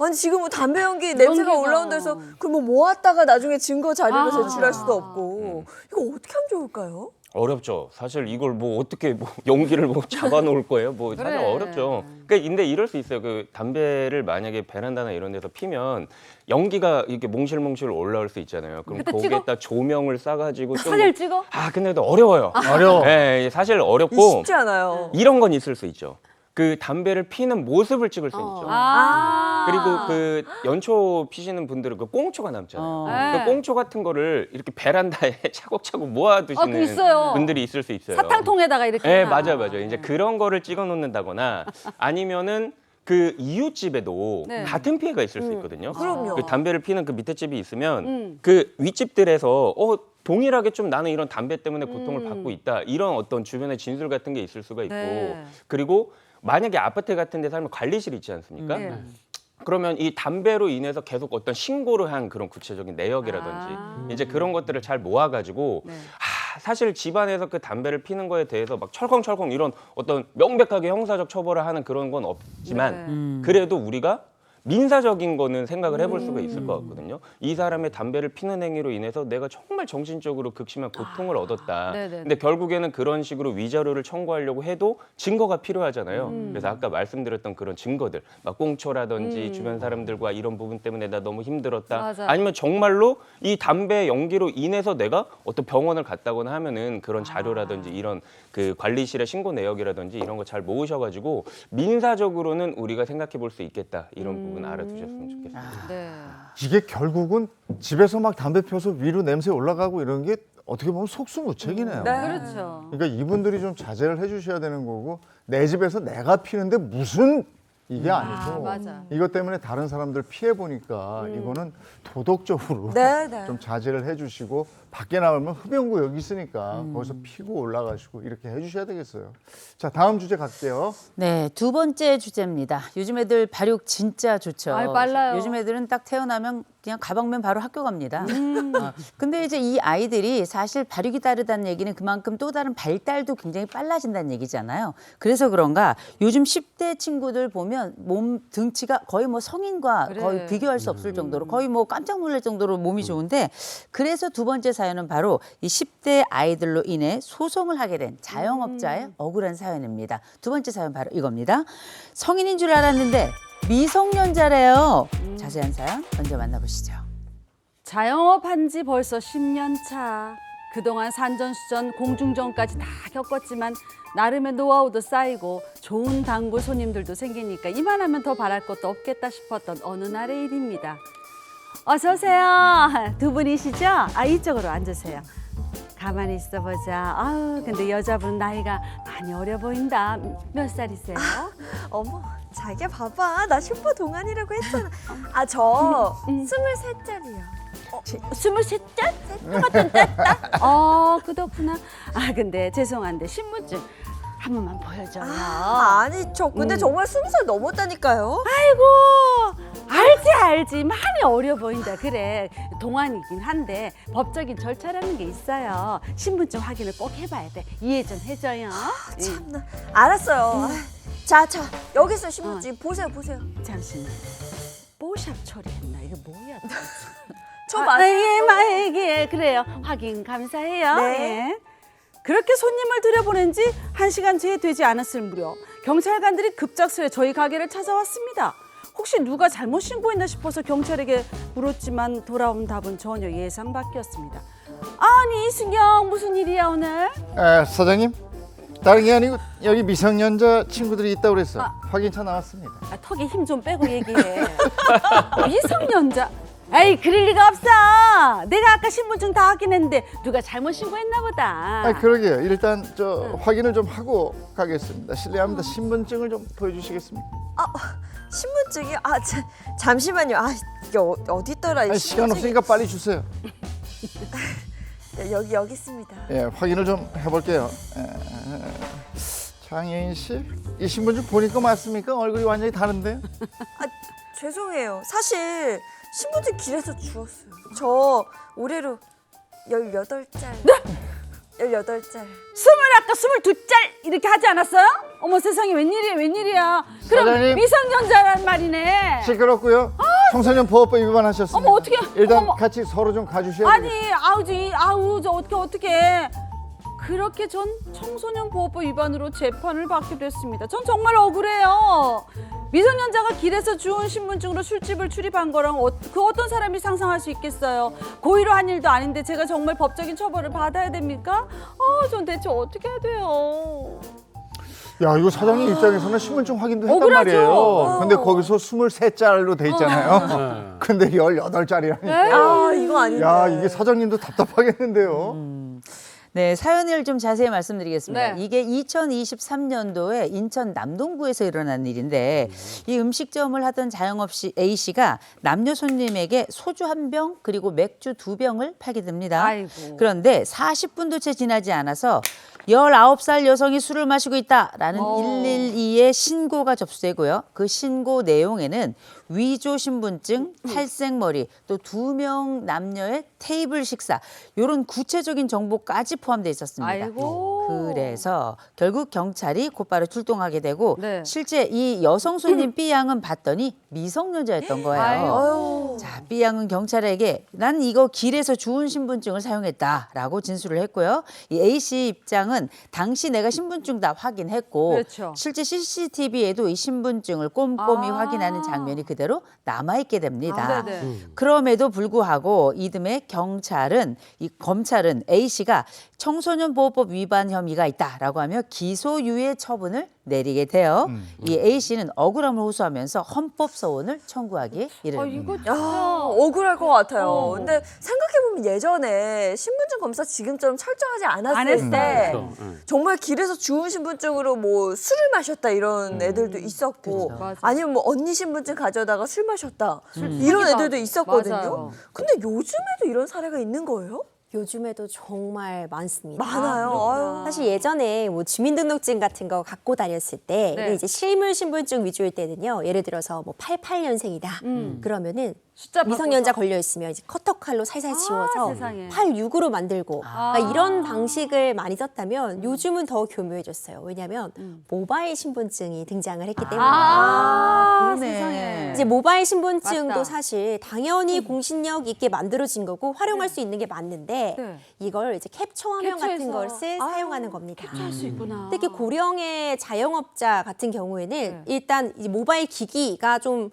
아니 지금 뭐 담배 연기 냄새가 연기가. 올라온다 해서 그걸 뭐 모았다가 나중에 증거 자료로 제출할 수도 없고 이거 어떻게 하면 좋을까요? 어렵죠. 사실 이걸 뭐 어떻게 뭐 용기를 뭐 잡아놓을 거예요. 뭐 사실 그래. 어렵죠. 그러니까 근데 이럴 수 있어요. 그 담배를 만약에 베란다나 이런 데서 피면 연기가 이렇게 몽실몽실 올라올 수 있잖아요. 그럼 그때 거기에다 조명을 싸가지고 좀 사진을 찍어? 근데 또 어려워요. 어려워. 네, 사실 이게 어렵고 쉽지 않아요. 이런 건 있을 수 있죠. 그 담배를 피는 모습을 찍을 수 있죠. 그리고 그 연초 피시는 분들은 그 꽁초가 남잖아요. 네. 그 꽁초 같은 거를 이렇게 베란다에 차곡차곡 모아두시는 그거 있어요. 분들이 있을 수 있어요. 사탕통에다가 이렇게. 네, 맞아요. 이제 그런 거를 찍어 놓는다거나 아니면은 그 이웃집에도 네. 같은 피해가 있을 수 있거든요. 그럼요. 그 담배를 피는 그 밑에 집이 있으면 그 윗집들에서 동일하게 좀 나는 이런 담배 때문에 고통을 받고 있다. 이런 어떤 주변의 진술 같은 게 있을 수가 있고 네. 그리고 만약에 아파트 같은 데 살면 관리실 있지 않습니까? 네. 그러면 이 담배로 인해서 계속 어떤 신고를 한 그런 구체적인 내역이라든지 이제 그런 것들을 잘 모아가지고 사실 집안에서 그 담배를 피는 거에 대해서 막 철컹철컹 이런 어떤 명백하게 형사적 처벌을 하는 그런 건 없지만 그래도 우리가 민사적인 거는 생각을 해볼 수가 있을 것 같거든요. 이 사람의 담배를 피는 행위로 인해서 내가 정말 정신적으로 극심한 고통을 얻었다. 네네. 근데 결국에는 그런 식으로 위자료를 청구하려고 해도 증거가 필요하잖아요. 그래서 아까 말씀드렸던 그런 증거들, 막 꽁초라든지 주변 사람들과 이런 부분 때문에 나 너무 힘들었다. 맞아요. 아니면 정말로 이 담배 연기로 인해서 내가 어떤 병원을 갔다거나 하면은 그런 자료라든지 이런 그 관리실의 신고 내역이라든지 이런 거 잘 모으셔가지고 민사적으로는 우리가 생각해 볼 수 있겠다. 이런 부분 알아두셨으면 좋겠습니다. 네. 이게 결국은 집에서 막 담배 펴서 위로 냄새 올라가고 이런 게 어떻게 보면 속수무책이네요. 그렇죠. 그러니까 이분들이 좀 자제를 해주셔야 되는 거고 내 집에서 내가 피는데 무슨 이게 아니고 맞아. 이것 때문에 다른 사람들 피해 보니까 이거는 도덕적으로 네, 네. 좀 자제를 해주시고 밖에 나오면 흡연구 여기 있으니까 거기서 피고 올라가시고 이렇게 해주셔야 되겠어요. 자, 다음 주제 갈게요. 네, 두 번째 주제입니다. 요즘 애들 발육 진짜 좋죠. 아이, 빨라요. 요즘 애들은 딱 태어나면 그냥 가방면 바로 학교 갑니다. 근데 이제 이 아이들이 사실 발육이 다르다는 얘기는 그만큼 또 다른 발달도 굉장히 빨라진다는 얘기잖아요. 그래서 그런가 요즘 10대 친구들 보면 몸 등치가 거의 뭐 성인과 그래. 거의 비교할 수 없을 정도로 거의 뭐 깜짝 놀랄 정도로 몸이 좋은데 그래서 두 번째 사연은 바로 이 10대 아이들로 인해 소송을 하게 된 자영업자의 억울한 사연입니다. 두 번째 사연 바로 이겁니다. 성인인 줄 알았는데 미성년자래요. 자세한 사연 먼저 만나보시죠. 자영업한 지 벌써 10년 차. 그동안 산전수전, 공중전까지 다 겪었지만 나름의 노하우도 쌓이고 좋은 단골 손님들도 생기니까 이만하면 더 바랄 것도 없겠다 싶었던 어느 날의 일입니다. 어서 오세요. 두 분이시죠? 이쪽으로 앉으세요. 가만히 있어보자. 근데 여자분 나이가 많이 어려 보인다. 몇 살이세요? 어머, 자기야 봐봐. 나 슈퍼 동안이라고 했잖아. 저 23살이요. 23살? 그렇구나. 그런데 죄송한데 신분증 한 번만 보여줘요. 아니, 저 근데 정말 20살 넘었다니까요. 아이고, 알지. 많이 어려 보인다. 그래, 동안이긴 한데 법적인 절차라는 게 있어요. 신분증 확인을 꼭 해봐야 돼. 이해 좀 해줘요. 참나. 알았어요. 자, 여기 있어 신분증. 보세요. 잠시만. 뽀샵 처리했나? 이게 뭐야? 저 맞아요. 예, 그래요. 확인 감사해요. 네. 예. 그렇게 손님을 들여보낸 지 1시간 채 되지 않았을 무렵 경찰관들이 급작스레 저희 가게를 찾아왔습니다. 혹시 누가 잘못 신고했나 싶어서 경찰에게 물었지만 돌아온 답은 전혀 예상 밖이었습니다. 아니, 이순경 무슨 일이야 오늘? 사장님, 다른 게 아니고 여기 미성년자 친구들이 있다고 그랬어. 확인차 나왔습니다. 턱에 힘 좀 빼고 얘기해. 미성년자? 에이, 그럴 리가 없어. 내가 아까 신분증 다 확인했는데 누가 잘못 신고했나 보다. 그러게요. 일단 확인을 좀 하고 가겠습니다. 실례합니다. 신분증을 좀 보여주시겠습니까? 신분증이요? 잠시만요. 이게 어디 있더라? 이 시간 신분증이. 없으니까 빨리 주세요. 여기 있습니다. 예, 확인을 좀 해볼게요. 장혜인 씨, 이 신분증 보니까 맞습니까? 얼굴이 완전히 다른데요? 죄송해요. 사실 신분증 길에서 주웠어요. 저 올해로 18살. 네? 18살. 아까 22짤 이렇게 하지 않았어요? 어머 세상에, 웬일이야. 그럼 사장님. 미성년자란 말이네. 시끄럽고요. 청소년 보호법 위반하셨습니다. 어머, 어떡해. 일단 어머. 같이 서로 좀 가주셔야 아니, 되겠어요. 저 어떻게 그렇게 전 청소년 보호법 위반으로 재판을 받기도 했습니다. 전 정말 억울해요. 미성년자가 길에서 주운 신분증으로 술집을 출입한 거랑 그 어떤 사람이 상상할 수 있겠어요. 고의로 한 일도 아닌데 제가 정말 법적인 처벌을 받아야 됩니까? 전 대체 어떻게 해야 돼요? 야, 이거 사장님 입장에서는 신분증 확인도 했단 억울하죠. 말이에요. 근데 거기서 23짤로 돼 있잖아요. 근데 18짤이라니까. 이거 아닌데. 야, 이게 사장님도 답답하겠는데요. 네, 사연을 좀 자세히 말씀드리겠습니다. 네. 이게 2023년도에 인천 남동구에서 일어난 일인데 이 음식점을 하던 자영업씨 A씨가 남녀 손님에게 소주 1병 그리고 맥주 2병을 팔게 됩니다. 아이고. 그런데 40분도 채 지나지 않아서 19살 여성이 술을 마시고 있다라는 112에 신고가 접수되고요. 그 신고 내용에는 위조 신분증, 탈색머리, 또 2명 남녀의 테이블 식사 이런 구체적인 정보까지 포함되어 있었습니다. 아이고. 그래서 결국 경찰이 곧바로 출동하게 되고 네. 실제 이 여성 손님 B 양은 봤더니 미성년자였던 거예요. 아유. 자, B 양은 경찰에게 난 이거 길에서 주운 신분증을 사용했다라고 진술을 했고요. 이 A 씨 입장은 당시 내가 신분증 다 확인했고 그렇죠. 실제 CCTV에도 이 신분증을 꼼꼼히 확인하는 장면이 그대로 남아있게 됩니다. 네네. 그럼에도 불구하고 이듬해 검찰은 A 씨가 청소년 보호법 위반 혐의가 있다라고 하며 기소유예 처분을 내리게 돼요. 이 A 씨는 억울함을 호소하면서 헌법 소원을 청구하기 이르릅니다. 이거 진짜 억울할 것 같아요. 근데 생각해보면 예전에 신분증 검사 지금처럼 철저하지 안 않았을 했어요. 때 그렇죠. 정말 길에서 주운 신분증으로 뭐 술을 마셨다 이런 애들도 있었고 그렇죠. 맞아. 아니면 뭐 언니 신분증 가져다가 술 마셨다 이런 사기도 애들도 있었거든요. 맞아요. 근데 요즘에도 이런 사례가 있는 거예요? 요즘에도 정말 많습니다. 많아요. 아유. 사실 예전에 뭐 주민등록증 같은 거 갖고 다녔을 때 네. 이제 실물 신분증 위조일 때는요. 예를 들어서 뭐 88년생이다. 그러면은 숫자 미성년자 바꿔서? 걸려 있으면 이제 커터칼로 살살 지워서 세상에. 86으로 만들고 그러니까 이런 방식을 많이 썼다면 요즘은 더 교묘해졌어요. 왜냐하면 모바일 신분증이 등장을 했기 때문에 그러네. 이제 모바일 신분증도 맞다. 사실 당연히 공신력 있게 만들어진 거고 활용할 수 있는 게 맞는데 네. 이걸 이제 캡처 화면 같은 캡처해서. 것을 사용하는 겁니다. 할 수 있구나. 특히 고령의 자영업자 같은 경우에는 네. 일단 이 모바일 기기가 좀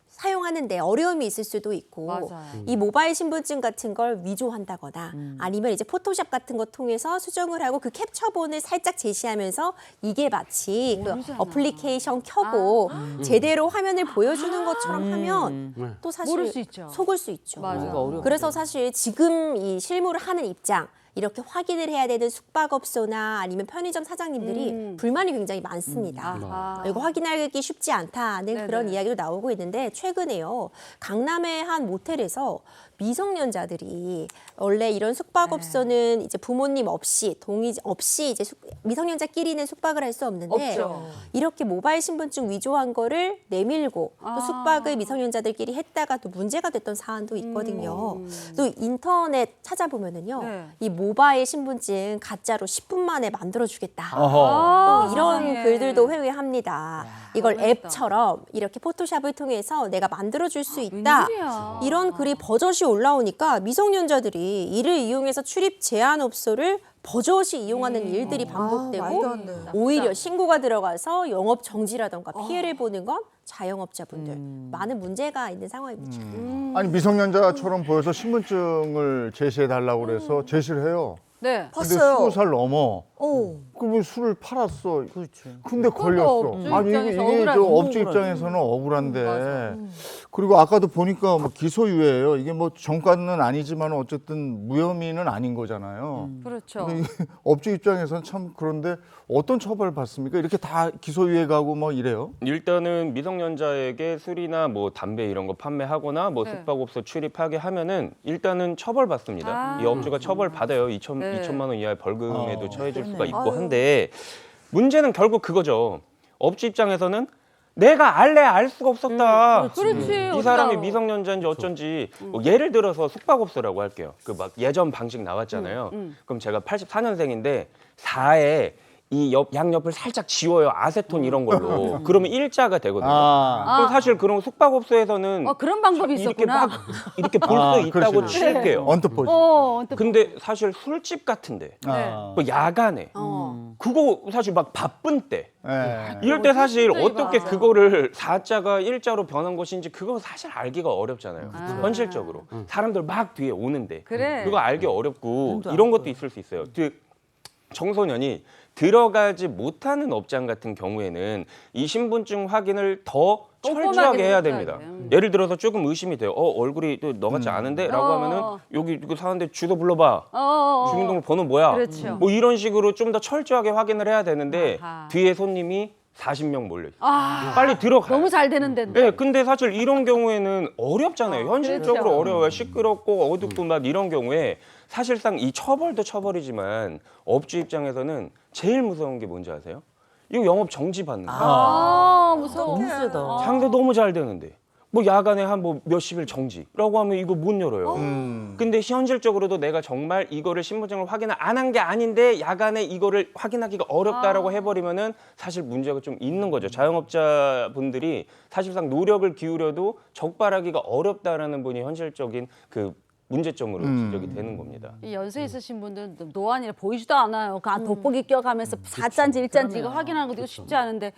사용하는데 어려움이 있을 수도 있고 맞아요. 이 모바일 신분증 같은 걸 위조한다거나 아니면 이제 포토샵 같은 거 통해서 수정을 하고 그 캡처본을 살짝 제시하면서 이게 마치 그 어플리케이션 켜고 제대로 화면을 보여주는 것처럼 하면 또 사실 모를 수 있죠. 속을 수 있죠. 맞아요. 그래서 사실 지금 이 실무를 하는 입장 이렇게 확인을 해야 되는 숙박업소나 아니면 편의점 사장님들이 불만이 굉장히 많습니다. 아하. 이거 확인하기 쉽지 않다는 네네. 그런 이야기도 나오고 있는데 최근에요. 강남의 한 모텔에서 미성년자들이 원래 이런 숙박업소는 이제 부모님 없이 동의 없이 이제 미성년자끼리는 숙박을 할 수 없는데 없죠. 이렇게 모바일 신분증 위조한 거를 내밀고 또 숙박을 미성년자들끼리 했다가 또 문제가 됐던 사안도 있거든요. 또 인터넷 찾아보면은요. 네. 이 모바일 신분증 가짜로 10분 만에 만들어주겠다. 어허. 또 이런 세상에. 글들도 회외합니다. 이걸 너무했다. 앱처럼 이렇게 포토샵을 통해서 내가 만들어줄 수 있다. 웬일이야. 이런 글이 버젓이 올라오니까 미성년자들이 이를 이용해서 출입 제한업소를 버젓이 이용하는 일들이 반복되고 오히려 신고가 들어가서 영업 정지라던가 피해를 보는 건 자영업자분들 많은 문제가 있는 상황입니다. 아니 미성년자처럼 보여서 신분증을 제시해 달라고 그래서 제시를 해요. 네. 근데 봤어요. 20살 넘어. 그러면 술을 팔았어. 근데 걸렸어. 업주 아니 이게 입장에서 저 억울하죠. 업주 입장에서는 억울한데. 그리고 아까도 보니까 뭐 기소유예예요. 이게 뭐 정가는 아니지만 어쨌든 무혐의는 아닌 거잖아요. 그렇죠. 근데 이게 업주 입장에서는 참 그런데 어떤 처벌을 받습니까? 이렇게 다 기소유예 가고 뭐 이래요? 일단은 미성년자에게 술이나 뭐 담배 이런 거 판매하거나 뭐 네. 숙박업소 출입하게 하면은 일단은 처벌받습니다. 아. 이 업주가 처벌받아요. 네. 2천만 원 이하의 벌금에도 처해질 수가 있고 아유. 한데 문제는 결국 그거죠. 업주 입장에서는 내가 알래 알 수가 없었다. 그렇지. 이 사람이 어쩌라고. 미성년자인지 어쩐지 뭐 예를 들어서 숙박업소라고 할게요. 그 막 예전 방식 나왔잖아요. 그럼 제가 84년생인데 4에 이 양옆을 살짝 지워요. 아세톤 이런 걸로. 그러면 일자가 되거든요. 그럼 사실 그런 숙박업소에서는 그런 방법이 이렇게 있었구나. 막 이렇게 볼 수 있다고 그렇지. 칠게요. 언뜻 보지. 언뜻 근데 사실 술집 같은데 아. 그 야간에 그거 사실 막 바쁜 때 예. 이럴 때 사실 진짜 어떻게 이거. 그거를 4자가 일자로 변한 것인지 그거 사실 알기가 어렵잖아요. 현실적으로. 사람들 막 뒤에 오는데 그래. 그거 알기 어렵고 이런 것도 있을 수 있어요. 그 청소년이 들어가지 못하는 업장 같은 경우에는 이 신분증 확인을 더 꼼꼼하게 철저하게 해야 해줘야 됩니다. 돼. 예를 들어서 조금 의심이 돼요. 얼굴이 또 너 같지 않은데? 라고 하면은 여기 이거 사는데 주소 불러봐. 주민등록 번호 뭐야? 그렇죠. 뭐 이런 식으로 좀 더 철저하게 확인을 해야 되는데 아하. 뒤에 손님이 40명 몰려 있어요. 빨리 들어가요. 너무 잘 되는 데인데. 네, 근데 사실 이런 경우에는 어렵잖아요. 현실적으로 그렇죠. 어려워요. 시끄럽고 어둡고 막 이런 경우에 사실상 이 처벌도 처벌이지만 업주 입장에서는 제일 무서운 게 뭔지 아세요? 이거 영업 정지 받는 거예요. 무서워. 너무 세다. 상대 너무 잘 되는데 뭐 야간에 한 뭐 몇십일 정지라고 하면 이거 못 열어요. 근데 현실적으로도 내가 정말 이거를 신분증을 확인을 안 한 게 아닌데 야간에 이거를 확인하기가 어렵다라고 해버리면은 사실 문제가 좀 있는 거죠. 자영업자분들이 사실상 노력을 기울여도 적발하기가 어렵다라는 분이 현실적인 그 문제점으로 지적이 되는 겁니다. 이 연세 있으신 분들은 노안이라 보이지도 않아요. 그 돋보기 껴가면서 4자인지 1자인지 이거 확인하는 것도 쉽지 않은데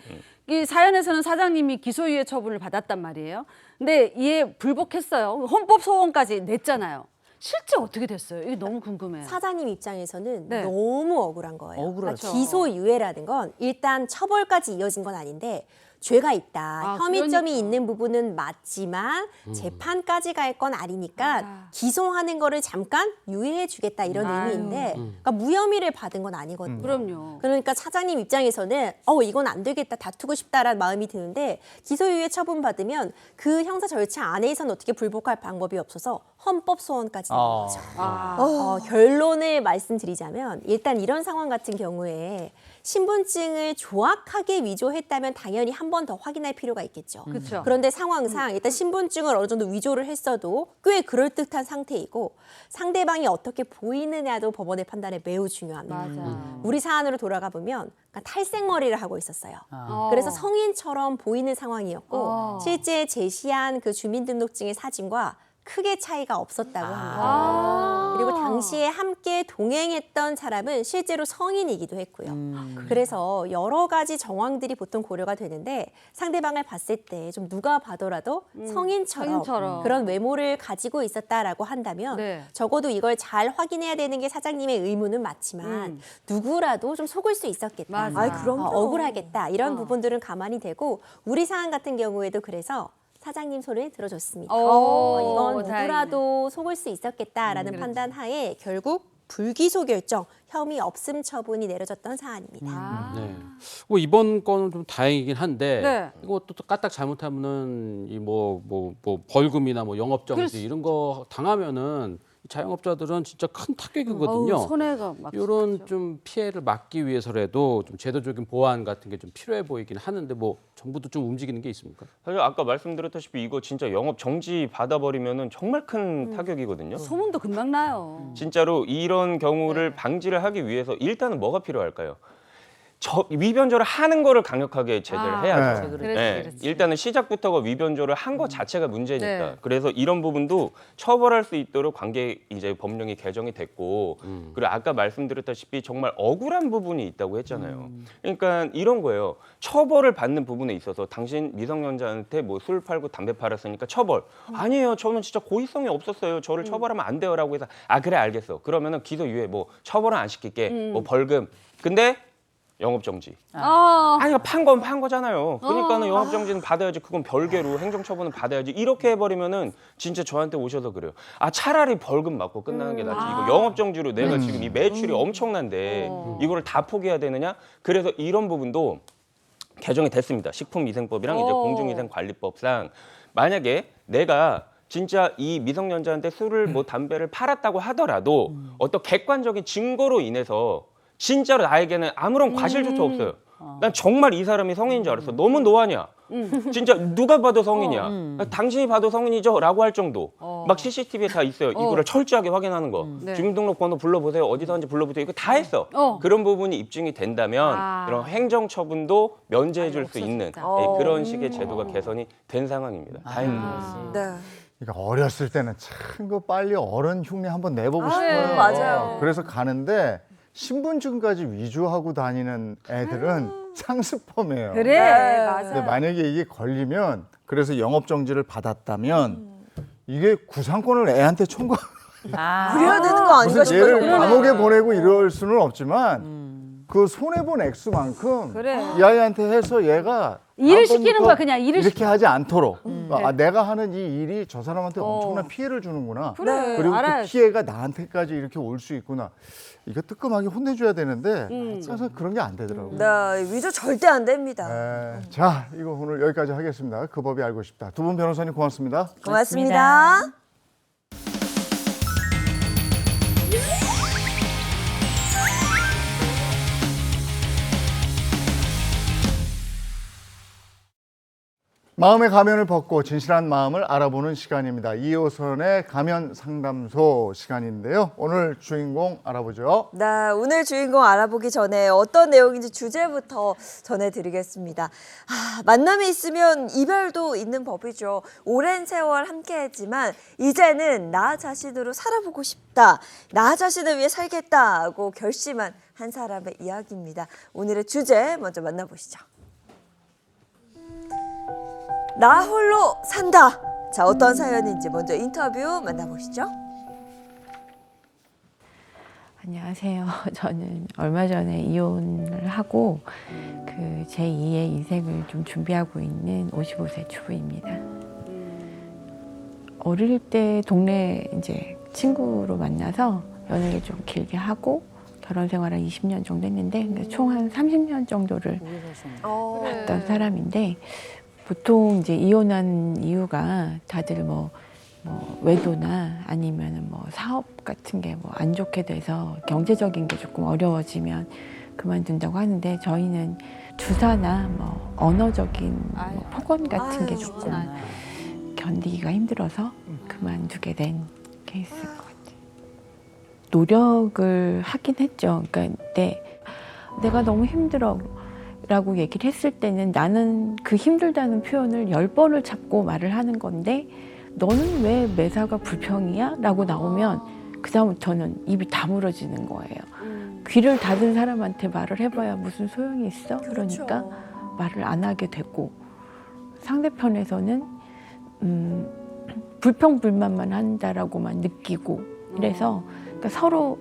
이 사연에서는 사장님이 기소유예 처분을 받았단 말이에요. 근데 이에 불복했어요. 헌법 소원까지 냈잖아요. 실제 어떻게 됐어요? 이게 너무 궁금해요. 사장님 입장에서는 네. 너무 억울한 거예요. 억울하죠. 기소유예라는 건 일단 처벌까지 이어진 건 아닌데 죄가 있다. 혐의점이 그러니까. 있는 부분은 맞지만 재판까지 갈 건 아니니까 기소하는 거를 잠깐 유예해 주겠다 이런 의미인데 그러니까 무혐의를 받은 건 아니거든요. 그럼요. 그러니까 사장님 입장에서는 이건 안 되겠다 다투고 싶다라는 마음이 드는데 기소유예 처분 받으면 그 형사 절차 안에서는 어떻게 불복할 방법이 없어서 헌법 소원까지 되는 아. 거죠. 결론을 말씀드리자면 일단 이런 상황 같은 경우에 신분증을 조악하게 위조했다면 당연히 한 번 더 확인할 필요가 있겠죠. 그렇죠. 그런데 상황상 일단 신분증을 어느 정도 위조를 했어도 꽤 그럴듯한 상태이고 상대방이 어떻게 보이느냐도 법원의 판단에 매우 중요합니다. 맞아. 우리 사안으로 돌아가 보면 탈색머리를 하고 있었어요. 어. 그래서 성인처럼 보이는 상황이었고 어. 실제 제시한 그 주민등록증의 사진과 크게 차이가 없었다고 합니다. 아. 그리고 당시에 함께 동행했던 사람은 실제로 성인이기도 했고요. 그래서 여러 가지 정황들이 보통 고려가 되는데 상대방을 봤을 때 좀 누가 봐더라도 성인처럼 그런 외모를 가지고 있었다라고 한다면 네. 적어도 이걸 잘 확인해야 되는 게 사장님의 의무는 맞지만 누구라도 좀 속을 수 있었겠다. 맞아. 아이, 그럼요. 억울하겠다. 이런 부분들은 가만히 되고 우리 사안 같은 경우에도 그래서 사장님 소리를 들어줬습니다. 이건 누구라도 속을 수 있었겠다라는 판단 하에 결국 불기소 결정, 혐의 없음 처분이 내려졌던 사안입니다. 네. 뭐 이번 건은 좀 다행이긴 한데 네. 이것도 또 까딱 잘못하면은 이 뭐 벌금이나 뭐 영업정지 이런 거 당하면은 자영업자들은 진짜 큰 타격이거든요. 어우, 손해가 막 이런 좀 피해를 막기 위해서라도 좀 제도적인 보완 같은 게 좀 필요해 보이긴 하는데 뭐 정부도 좀 움직이는 게 있습니까? 사실 아까 말씀드렸다시피 이거 진짜 영업 정지 받아버리면은 정말 큰 타격이거든요. 소문도 금방 나요. 진짜로 이런 경우를 방지를 하기 위해서 일단은 뭐가 필요할까요? 위변조를 하는 거를 강력하게 제재를 해야죠. 네. 그렇지. 일단은 시작부터가 위변조를 한 것 자체가 문제니까. 네. 그래서 이런 부분도 처벌할 수 있도록 관계 이제 법령이 개정이 됐고, 그리고 아까 말씀드렸다시피 정말 억울한 부분이 있다고 했잖아요. 그러니까 이런 거예요. 처벌을 받는 부분에 있어서 당신 미성년자한테 뭐 술 팔고 담배 팔았으니까 처벌. 아니에요. 저는 진짜 고의성이 없었어요. 저를 처벌하면 안 돼요라고 해서 그래 알겠어. 그러면은 기소유예 뭐 처벌은 안 시킬게. 뭐 벌금. 근데 영업정지. 아니, 판 건 판 거잖아요. 그러니까는 영업정지는 받아야지. 그건 별개로 행정처분은 받아야지. 이렇게 해버리면은 진짜 저한테 오셔서 그래요. 차라리 벌금 맞고 끝나는 게 낫지. 이거 영업정지로 내가 지금 이 매출이 엄청난데 이거를 다 포기해야 되느냐? 그래서 이런 부분도 개정이 됐습니다. 식품위생법이랑 이제 공중위생관리법상 만약에 내가 진짜 이 미성년자한테 술을 뭐 담배를 팔았다고 하더라도 어떤 객관적인 증거로 인해서 진짜로 나에게는 아무런 과실조차 없어요. 난 정말 이 사람이 성인인 줄 알았어. 너무 노하냐? 진짜 누가 봐도 성인이야. 당신이 봐도 성인이죠? 라고 할 정도. 막 CCTV에 다 있어요. 이거를 철저하게 확인하는 거. 네. 주민등록번호 불러보세요. 어디서 한지 불러보세요. 이거 다 했어. 그런 부분이 입증이 된다면 이런 행정처분도 면제해 줄 수 있는 그런 식의 제도가 개선이 된 상황입니다. 다행입니다. 네. 그러니까 어렸을 때는 참 그 빨리 어른 흉내 한번 내보고 싶어요. 네, 맞아요. 그래서 가는데 신분증까지 위조하고 다니는 애들은 상습범이에요. 그래, 네. 맞아. 근데 만약에 이게 걸리면 그래서 영업정지를 받았다면 이게 구상권을 애한테 청구 그래야 되는 거 아닌가 무슨 싶어요. 얘를 감옥에 보내고 이럴 수는 없지만 그 손해본 액수만큼 그래. 이 아이한테 해서 얘가 일을 시키는 다음번부터 거야, 그냥 일을 이렇게 하지 않도록 내가 하는 이 일이 저 사람한테 엄청난 피해를 주는구나. 그래, 그리고 알아야지. 그 피해가 나한테까지 이렇게 올 수 있구나. 이거 뜨끔하게 혼내줘야 되는데 항상 그런 게 안 되더라고요. 네, 위조 절대 안 됩니다. 자, 이거 오늘 여기까지 하겠습니다. 그 법이 알고 싶다. 두 분 변호사님 고맙습니다. 고맙습니다. 마음의 가면을 벗고 진실한 마음을 알아보는 시간입니다. 2호선의 가면 상담소 시간인데요. 오늘 주인공 알아보죠. 네, 오늘 주인공 알아보기 전에 어떤 내용인지 주제부터 전해드리겠습니다. 만남이 있으면 이별도 있는 법이죠. 오랜 세월 함께했지만 이제는 나 자신으로 살아보고 싶다. 나 자신을 위해 살겠다고 결심한 한 사람의 이야기입니다. 오늘의 주제 먼저 만나보시죠. 나 홀로 산다. 자, 어떤 사연인지 먼저 인터뷰 만나보시죠. 안녕하세요. 저는 얼마 전에 이혼을 하고 그 제2의 인생을 좀 준비하고 있는 55세 주부입니다. 어릴 때 동네 이제 친구로 만나서 연애를 좀 길게 하고 결혼 생활을 20년 정도 했는데 그러니까 총 한 30년 정도를 봤던 사람인데 보통 이제 이혼한 이유가 다들 뭐 뭐 외도나 아니면 뭐 사업 같은 게 뭐 안 좋게 돼서 경제적인 게 조금 어려워지면 그만둔다고 하는데 저희는 주사나 뭐 언어적인 뭐 폭언 같은 게 조금 견디기가 힘들어서 그만두게 된 케이스인 것 같아요. 노력을 하긴 했죠. 그러니까 내가 너무 힘들어 라고 얘기를 했을 때는 나는 그 힘들다는 표현을 10번을 잡고 말을 하는 건데 너는 왜 매사가 불평이야? 라고 나오면 그다음부터는 입이 다물어지는 거예요. 귀를 닫은 사람한테 말을 해봐야 무슨 소용이 있어? 그러니까 말을 안 하게 되고 상대편에서는 불평불만만 한다라고만 느끼고 이래서 그러니까 서로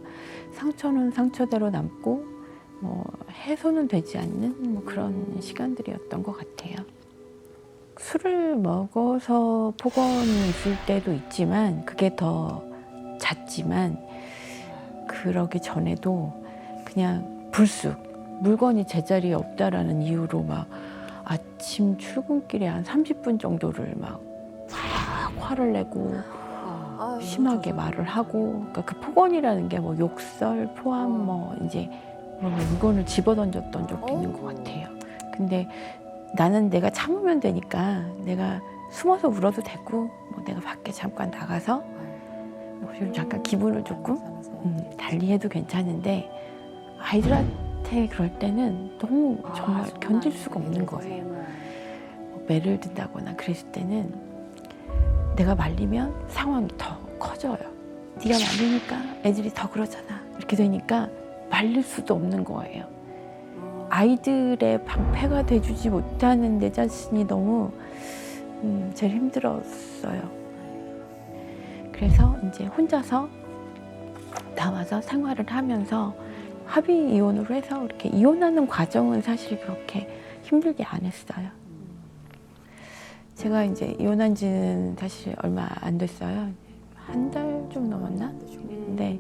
상처는 상처대로 남고 뭐 해소는 되지 않는 뭐 그런 시간들이었던 것 같아요. 술을 먹어서 폭언이 있을 때도 있지만 그게 더 잦지만 그러기 전에도 그냥 불쑥 물건이 제자리에 없다라는 이유로 막 아침 출근길에 한 30분 정도를 막 화를 내고 심하게 말을 하고 그러니까 그 폭언이라는 게 뭐 욕설 포함 뭐 이제 뭐 물건을 집어던졌던 적도 있는 것 같아요. 근데 나는 내가 참으면 되니까 내가 숨어서 울어도 되고 뭐 내가 밖에 잠깐 나가서 뭐 좀 잠깐 기분을 조금 달리해도 괜찮은데 아이들한테 그럴 때는 너무 정말 견딜 수가 없는 거예요. 뭐 매를 든다거나 그랬을 때는 내가 말리면 상황이 더 커져요. 네가 말리니까 애들이 더 그러잖아. 이렇게 되니까 말릴 수도 없는 거예요. 아이들의 방패가 돼주지 못하는 내 자신이 너무 제일 힘들었어요. 그래서 이제 혼자서 나와서 생활을 하면서 합의 이혼으로 해서 이렇게 이혼하는 과정은 사실 그렇게 힘들게 안 했어요. 제가 이제 이혼한 지는 사실 얼마 안 됐어요. 한 달 좀 넘었나? 근데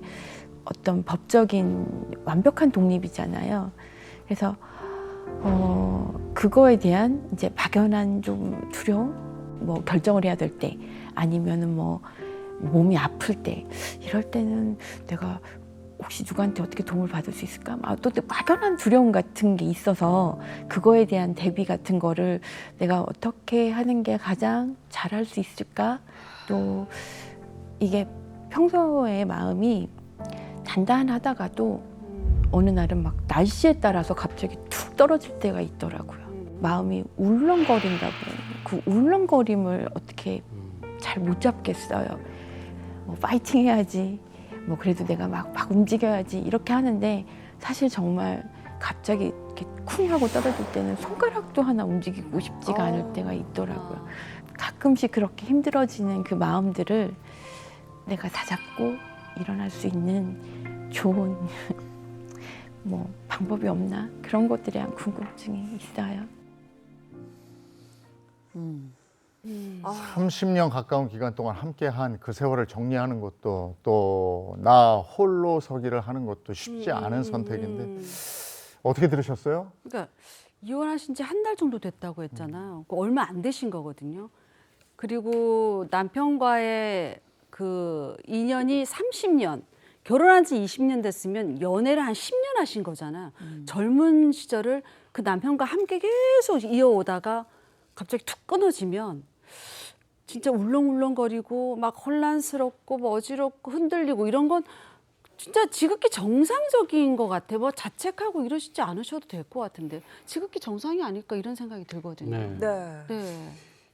어떤 법적인 완벽한 독립이잖아요. 그래서 그거에 대한 이제 막연한 좀 두려움, 뭐 결정을 해야 될 때, 아니면은 뭐 몸이 아플 때, 이럴 때는 내가 혹시 누구한테 어떻게 도움을 받을 수 있을까? 또 막연한 두려움 같은 게 있어서 그거에 대한 대비 같은 거를 내가 어떻게 하는 게 가장 잘할 수 있을까? 또 이게 평소에 마음이 단단하다가도 어느 날은 막 날씨에 따라서 갑자기 툭 떨어질 때가 있더라고요. 마음이 울렁거린다고 그 울렁거림을 어떻게 잘 못 잡겠어요. 뭐 파이팅 해야지. 뭐 그래도 내가 막 움직여야지 이렇게 하는데 사실 정말 갑자기 이렇게 쿵 하고 떨어질 때는 손가락도 하나 움직이고 싶지가 않을 때가 있더라고요. 가끔씩 그렇게 힘들어지는 그 마음들을 내가 다잡고 일어날 수 있는 좋은 뭐 방법이 없나 그런 것들에 대한 궁금증이 있어요. 30년 가까운 기간 동안 함께한 그 세월을 정리하는 것도 또 나 홀로 서기를 하는 것도 쉽지 않은 선택인데 어떻게 들으셨어요? 그러니까 이혼하신 지 한 달 정도 됐다고 했잖아요. 얼마 안 되신 거거든요. 그리고 남편과의 그 인연이 30년, 결혼한 지 20년 됐으면 연애를 한 10년 하신 거잖아요. 젊은 시절을 그 남편과 함께 계속 이어오다가 갑자기 툭 끊어지면 진짜 울렁울렁거리고 막 혼란스럽고 뭐 어지럽고 흔들리고 이런 건 진짜 지극히 정상적인 것 같아요. 뭐 자책하고 이러시지 않으셔도 될 것 같은데 지극히 정상이 아닐까 이런 생각이 들거든요. 네. 네.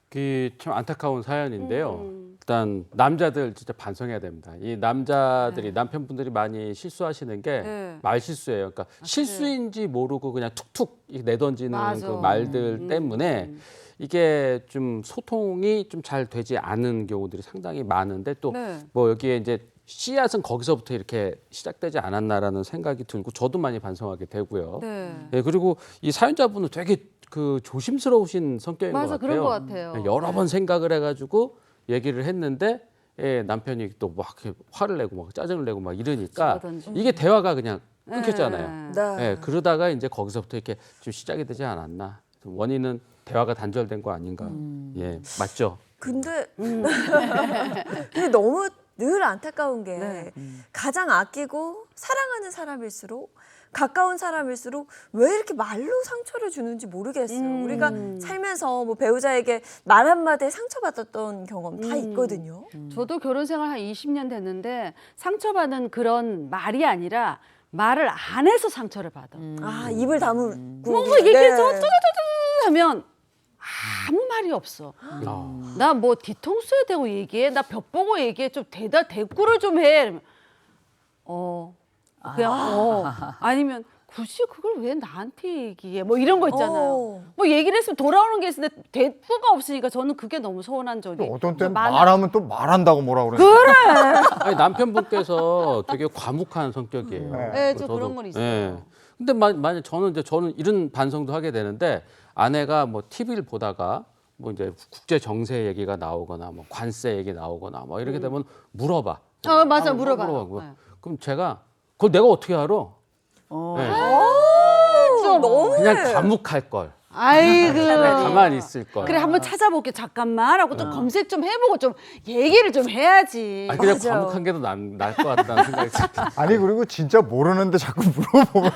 그 참 안타까운 사연인데요. 일단 남자들 진짜 반성해야 됩니다. 이 남자들이 남편분들이 많이 실수하시는 게 말 실수예요. 그러니까 실수인지 모르고 그냥 툭툭 내던지는 맞아. 그 말들 때문에 이게 좀 소통이 좀 잘 되지 않은 경우들이 상당히 많은데 또 뭐 여기에 이제 씨앗은 거기서부터 이렇게 시작되지 않았나라는 생각이 들고 저도 많이 반성하게 되고요. 네, 그리고 이 사연자분은 되게 그 조심스러우신 성격인 것 같아요. 그런 것 같아요. 여러 번 생각을 해가지고 얘기를 했는데 남편이 또 막 화를 내고 막 짜증을 내고 막 이러니까 이게 대화가 그냥 끊겼잖아요. 그러다가 이제 거기서부터 이렇게 좀 시작이 되지 않았나. 원인은 대화가 단절된 거 아닌가. 예, 맞죠? 근데 근데 너무 늘 안타까운 게 네. 가장 아끼고 사랑하는 사람일수록 가까운 사람일수록 왜 이렇게 말로 상처를 주는지 모르겠어요. 우리가 살면서 뭐 배우자에게 말 한마디에 상처받았던 경험 다 있거든요. 저도 결혼 생활 한 20년 됐는데 상처받은 그런 말이 아니라 말을 안 해서 상처를 받아. 아, 입을 다물고 뭔가 얘기해서 뚜두두두 하면 아무 말이 없어. 나 뭐 뒤통수에 대고 얘기해? 나 벽 보고 얘기해? 좀 대꾸를 좀 해. 이러면 그냥 아니면 굳이 그걸 왜 나한테 얘기해? 뭐 이런 거 있잖아요. 뭐 얘기를 했으면 돌아오는 게 있는데 대꾸가 없으니까 저는 그게 너무 서운한 적이. 어떤 때는 많아요. 말하면 또 말한다고 뭐라 그래요. 아니, 남편분께서 되게 과묵한 성격이에요. 네, 저 저도, 그런 건 있어요. 예. 근데 만약 저는 이런 반성도 하게 되는데 아내가 뭐 TV를 보다가 뭐 이제 국제 정세 얘기가 나오거나 뭐 관세 얘기 나오거나 뭐 이렇게 되면 물어봐. 맞아, 물어봐요. 물어봐. 네. 그럼 제가 그걸 내가 어떻게 알아? 네. 좀 너무 그냥 과묵할 걸. 아이고. 가만히 있을 걸. 그래 한번 찾아볼게 잠깐만 하고 좀 검색 좀 해보고 좀 얘기를 좀 해야지. 아니, 그냥 과묵한 게 더 나을 것 같다는 생각이 들어요. 아니 그리고 진짜 모르는데 자꾸 물어보면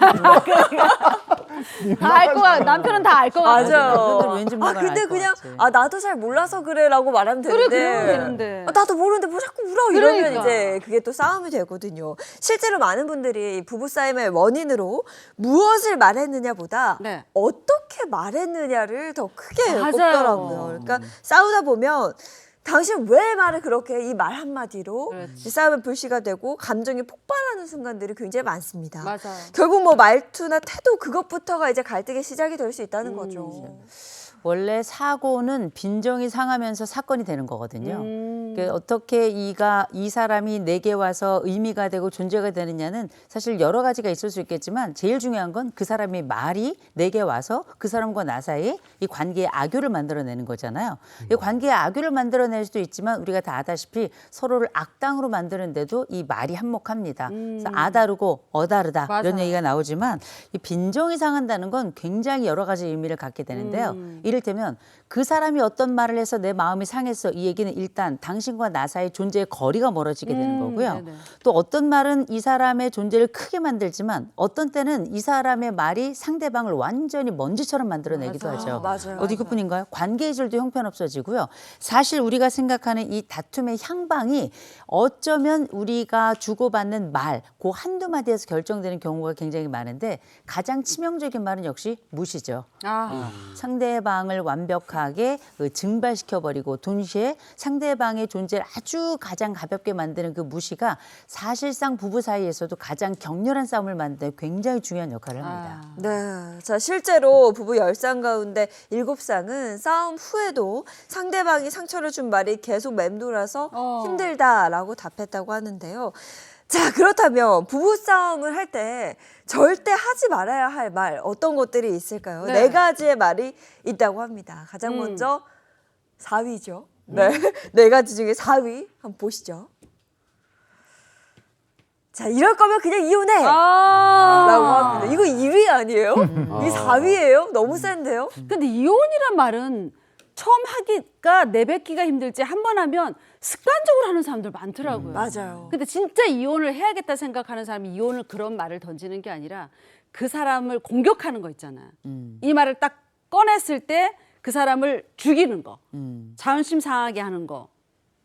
다 알 것 같아. 남편은 다 알 것 같아. 맞아요. 왠지 아 뭔가 근데 알 것 그냥 같지. 나도 잘 몰라서 그래라고 말하면 그래 되는데. 그러면 되는데. 나도 모르는데 뭐 자꾸 물어 이러면 그러니까. 이제 그게 또 싸움이 되거든요. 실제로 많은 분들이 부부싸움의 원인으로 무엇을 말했느냐보다 네. 어떻게 말했느냐를 더 크게 맞아요. 꼽더라고요. 그러니까 싸우다 보면 당신 왜 말을 그렇게 이 말 한마디로 그렇지. 싸움의 불씨가 되고 감정이 폭발하는 순간들이 굉장히 많습니다. 맞아요. 결국 뭐 말투나 태도 그것부터가 이제 갈등의 시작이 될 수 있다는 거죠. 원래 사고는 빈정이 상하면서 사건이 되는 거거든요. 어떻게 이 사람이 내게 와서 의미가 되고 존재가 되느냐는 사실 여러 가지가 있을 수 있겠지만 제일 중요한 건 그 사람의 말이 내게 와서 그 사람과 나 사이에 이 관계의 악유를 만들어내는 거잖아요. 이 관계의 악유를 만들어낼 수도 있지만 우리가 다 아다시피 서로를 악당으로 만드는데도 이 말이 한몫합니다. 그래서 아다르고 어다르다 이런 맞아요. 얘기가 나오지만 이 빈정이 상한다는 건 굉장히 여러 가지 의미를 갖게 되는데요. 이를테면 그 사람이 어떤 말을 해서 내 마음이 상했어. 이 얘기는 일단 당신과 나 사이 존재의 거리가 멀어지게 되는 거고요. 네네. 또 어떤 말은 이 사람의 존재를 크게 만들지만 어떤 때는 이 사람의 말이 상대방을 완전히 먼지처럼 만들어내기도 하죠. 맞아요. 어디 그뿐인가요? 관계의 질도 형편없어지고요. 사실 우리가 생각하는 이 다툼의 향방이 어쩌면 우리가 주고받는 말, 그 한두 마디에서 결정되는 경우가 굉장히 많은데 가장 치명적인 말은 역시 무시죠. 상대방을 완벽하게 증발시켜버리고 동시에 상대방의 존재를 아주 가장 가볍게 만드는 그 무시가 사실상 부부 사이에서도 가장 격렬한 싸움을 만드는 데 굉장히 중요한 역할을 합니다. 네. 자, 실제로 부부 10쌍 가운데 7쌍은 싸움 후에도 상대방이 상처를 준 말이 계속 맴돌아서 힘들다라고 답했다고 하는데요. 자, 그렇다면 부부싸움을 할 때 절대 하지 말아야 할 말 어떤 것들이 있을까요? 네. 4가지의 말이 있다고 합니다. 가장 먼저 4위죠. 네. 4가지 중에 4위 한번 보시죠. 자, 이럴 거면 그냥 이혼해! 라고 합니다. 이거 2위 아니에요? 이게 4위예요? 너무 센데요? 근데 이혼이란 말은 처음 하기가 내뱉기가 힘들지 한 번 하면 습관적으로 하는 사람들 많더라고요. 맞아요. 근데 진짜 이혼을 해야겠다 생각하는 사람이 이혼을 그런 말을 던지는 게 아니라 그 사람을 공격하는 거 있잖아요. 이 말을 딱 꺼냈을 때 그 사람을 죽이는 거, 자존심 상하게 하는 거.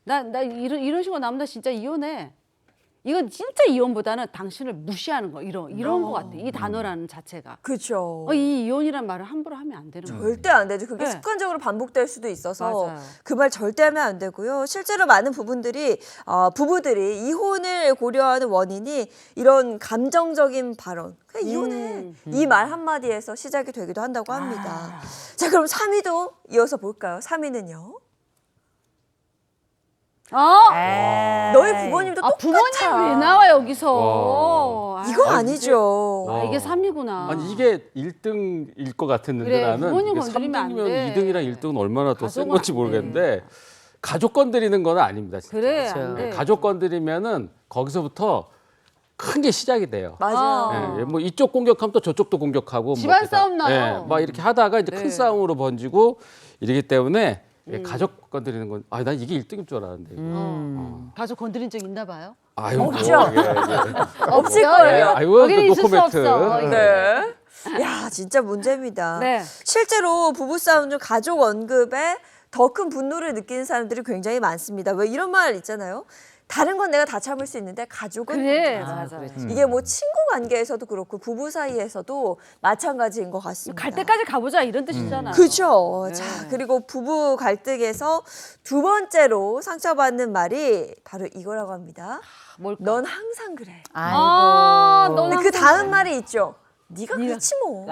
나 이런 식으로 나면 나 진짜 이혼해. 이건 진짜 이혼보다는 당신을 무시하는 거 이런 거 같아. 이 단어라는 자체가. 그렇죠. 이 이혼이란 말을 함부로 하면 안 되는 거예요. 절대 안 되죠. 그게 네. 습관적으로 반복될 수도 있어서 맞아요. 그 말 절대 하면 안 되고요. 실제로 많은 부부들이 이혼을 고려하는 원인이 이런 감정적인 발언. 그냥 이혼해. 이 말 한마디에서 시작이 되기도 한다고 합니다. 자, 그럼 3위도 이어서 볼까요? 3위는요. 너희 부모님도 똑같아. 부모님 왜 나와 여기서? 이거 아, 아니죠. 이게 3위구나. 아니 이게 1등일 것 같았는데 그래, 나는 부모님 이게 건드리면 안 3등이면 돼. 2등이랑 1등은 얼마나 더 센 가족 건지 안 돼. 모르겠는데 가족 건드리는 건 아닙니다. 진짜. 그래, 그렇죠. 안 돼. 가족 건드리면은 거기서부터 큰 게 시작이 돼요. 맞아요. 예, 뭐 이쪽 공격하면 또 저쪽도 공격하고 집안 뭐 싸움 나요. 막 이렇게 하다가 이제 큰 네. 싸움으로 번지고 이러기 때문에 예, 가족 건드리는 건, 난 이게 1등인 줄 알았는데. 이거. 가족 건드린 적 있나 봐요? 아유, 없죠? 없을 거예요. 아이고, 여기는 있을 수 노코멘트. 없어. 네. 야, 진짜 문제입니다. 네. 실제로 부부싸움 중 가족 언급에 더 큰 분노를 느끼는 사람들이 굉장히 많습니다. 왜 이런 말 있잖아요. 다른 건 내가 다 참을 수 있는데 가족은 그래, 문제다. 맞아. 이게 뭐 친구 관계에서도 그렇고 부부 사이에서도 마찬가지인 것 같습니다. 갈 때까지 가보자 이런 뜻이잖아요. 그죠. 네. 자, 그리고 부부 갈등에서 두 번째로 상처받는 말이 바로 이거라고 합니다. 뭘까? 넌 항상 그래. 아이고. 근데 그 다음 말이 있죠. 네가 그렇지 뭐.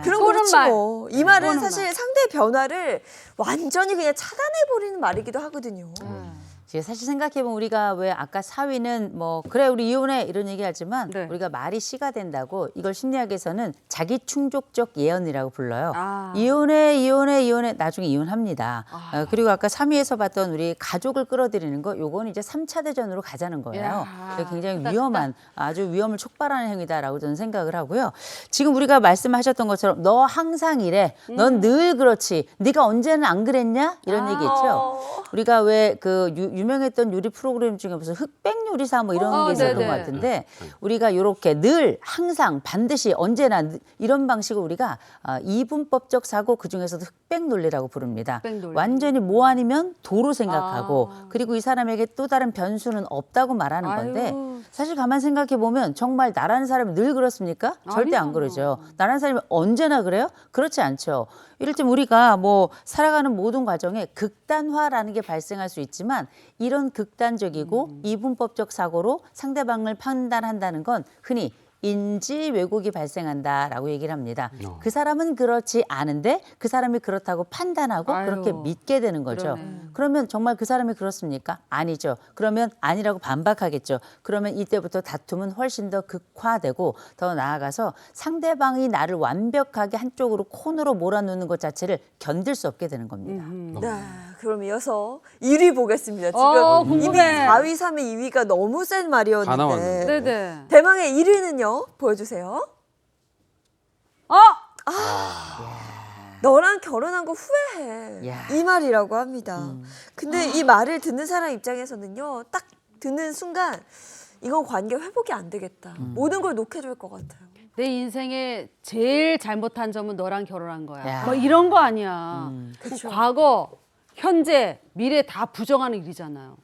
그런 거 꼬는 그렇지 말. 뭐. 이 말은 꼬는 사실 상대의 변화를 완전히 그냥 차단해버리는 말이기도 하거든요. 사실 생각해보면 우리가 왜 아까 사위는 뭐 그래 우리 이혼해 이런 얘기하지만 네. 우리가 말이 씨가 된다고 이걸 심리학에서는 자기 충족적 예언이라고 불러요. 아. 이혼해 나중에 이혼합니다. 그리고 아까 3위에서 봤던 우리 가족을 끌어들이는 거 요건 이제 3차 대전으로 가자는 거예요. 야. 굉장히 위험한 아주 위험을 촉발하는 행위다라고 저는 생각을 하고요. 지금 우리가 말씀하셨던 것처럼 너 항상 이래. 넌 늘 그렇지. 네가 언제는 안 그랬냐? 이런 얘기 있죠. 우리가 왜 그 유명했던 요리 프로그램 중에 무슨 흑백 요리사 뭐 이런 게 있었던 네네. 것 같은데 우리가 이렇게 늘 항상 반드시 언제나 이런 방식을 우리가 이분법적 사고 그중에서도 흑백 논리라고 부릅니다. 흑백 논리. 완전히 뭐 아니면 도로 생각하고 그리고 이 사람에게 또 다른 변수는 없다고 말하는 건데 아유. 사실 가만 생각해 보면 정말 나라는 사람이 늘 그렇습니까? 절대 안 아니요. 그러죠. 나라는 사람이 언제나 그래요? 그렇지 않죠. 이를테면 우리가 뭐 살아가는 모든 과정에 극단화라는 게 발생할 수 있지만 이런 극단적이고 이분법적 사고로 상대방을 판단한다는 건 흔히 인지 왜곡이 발생한다라고 얘기를 합니다. 그 사람은 그렇지 않은데 그 사람이 그렇다고 판단하고 아유, 그렇게 믿게 되는 거죠. 그러네. 그러면 정말 그 사람이 그렇습니까? 아니죠. 그러면 아니라고 반박하겠죠. 그러면 이때부터 다툼은 훨씬 더 극화되고 더 나아가서 상대방이 나를 완벽하게 한쪽으로 코너로 몰아넣는 것 자체를 견딜 수 없게 되는 겁니다. 네, 그럼 이어서 1위 보겠습니다. 지금 이미 궁금해. 4위, 3위, 2위가 너무 센 다 말이었는데 나왔는데. 네네. 대망의 1위는요. 보여주세요. 너랑 결혼한 거 후회해. 야. 이 말이라고 합니다. 근데 이 말을 듣는 사람 입장에서는요. 딱 듣는 순간 이건 관계 회복이 안 되겠다. 모든 걸 놓게줄 것 같아요. 내 인생에 제일 잘못한 점은 너랑 결혼한 거야. 야. 뭐 이런 거 아니야. 그쵸. 과거, 현재, 미래 다 부정하는 일이잖아요.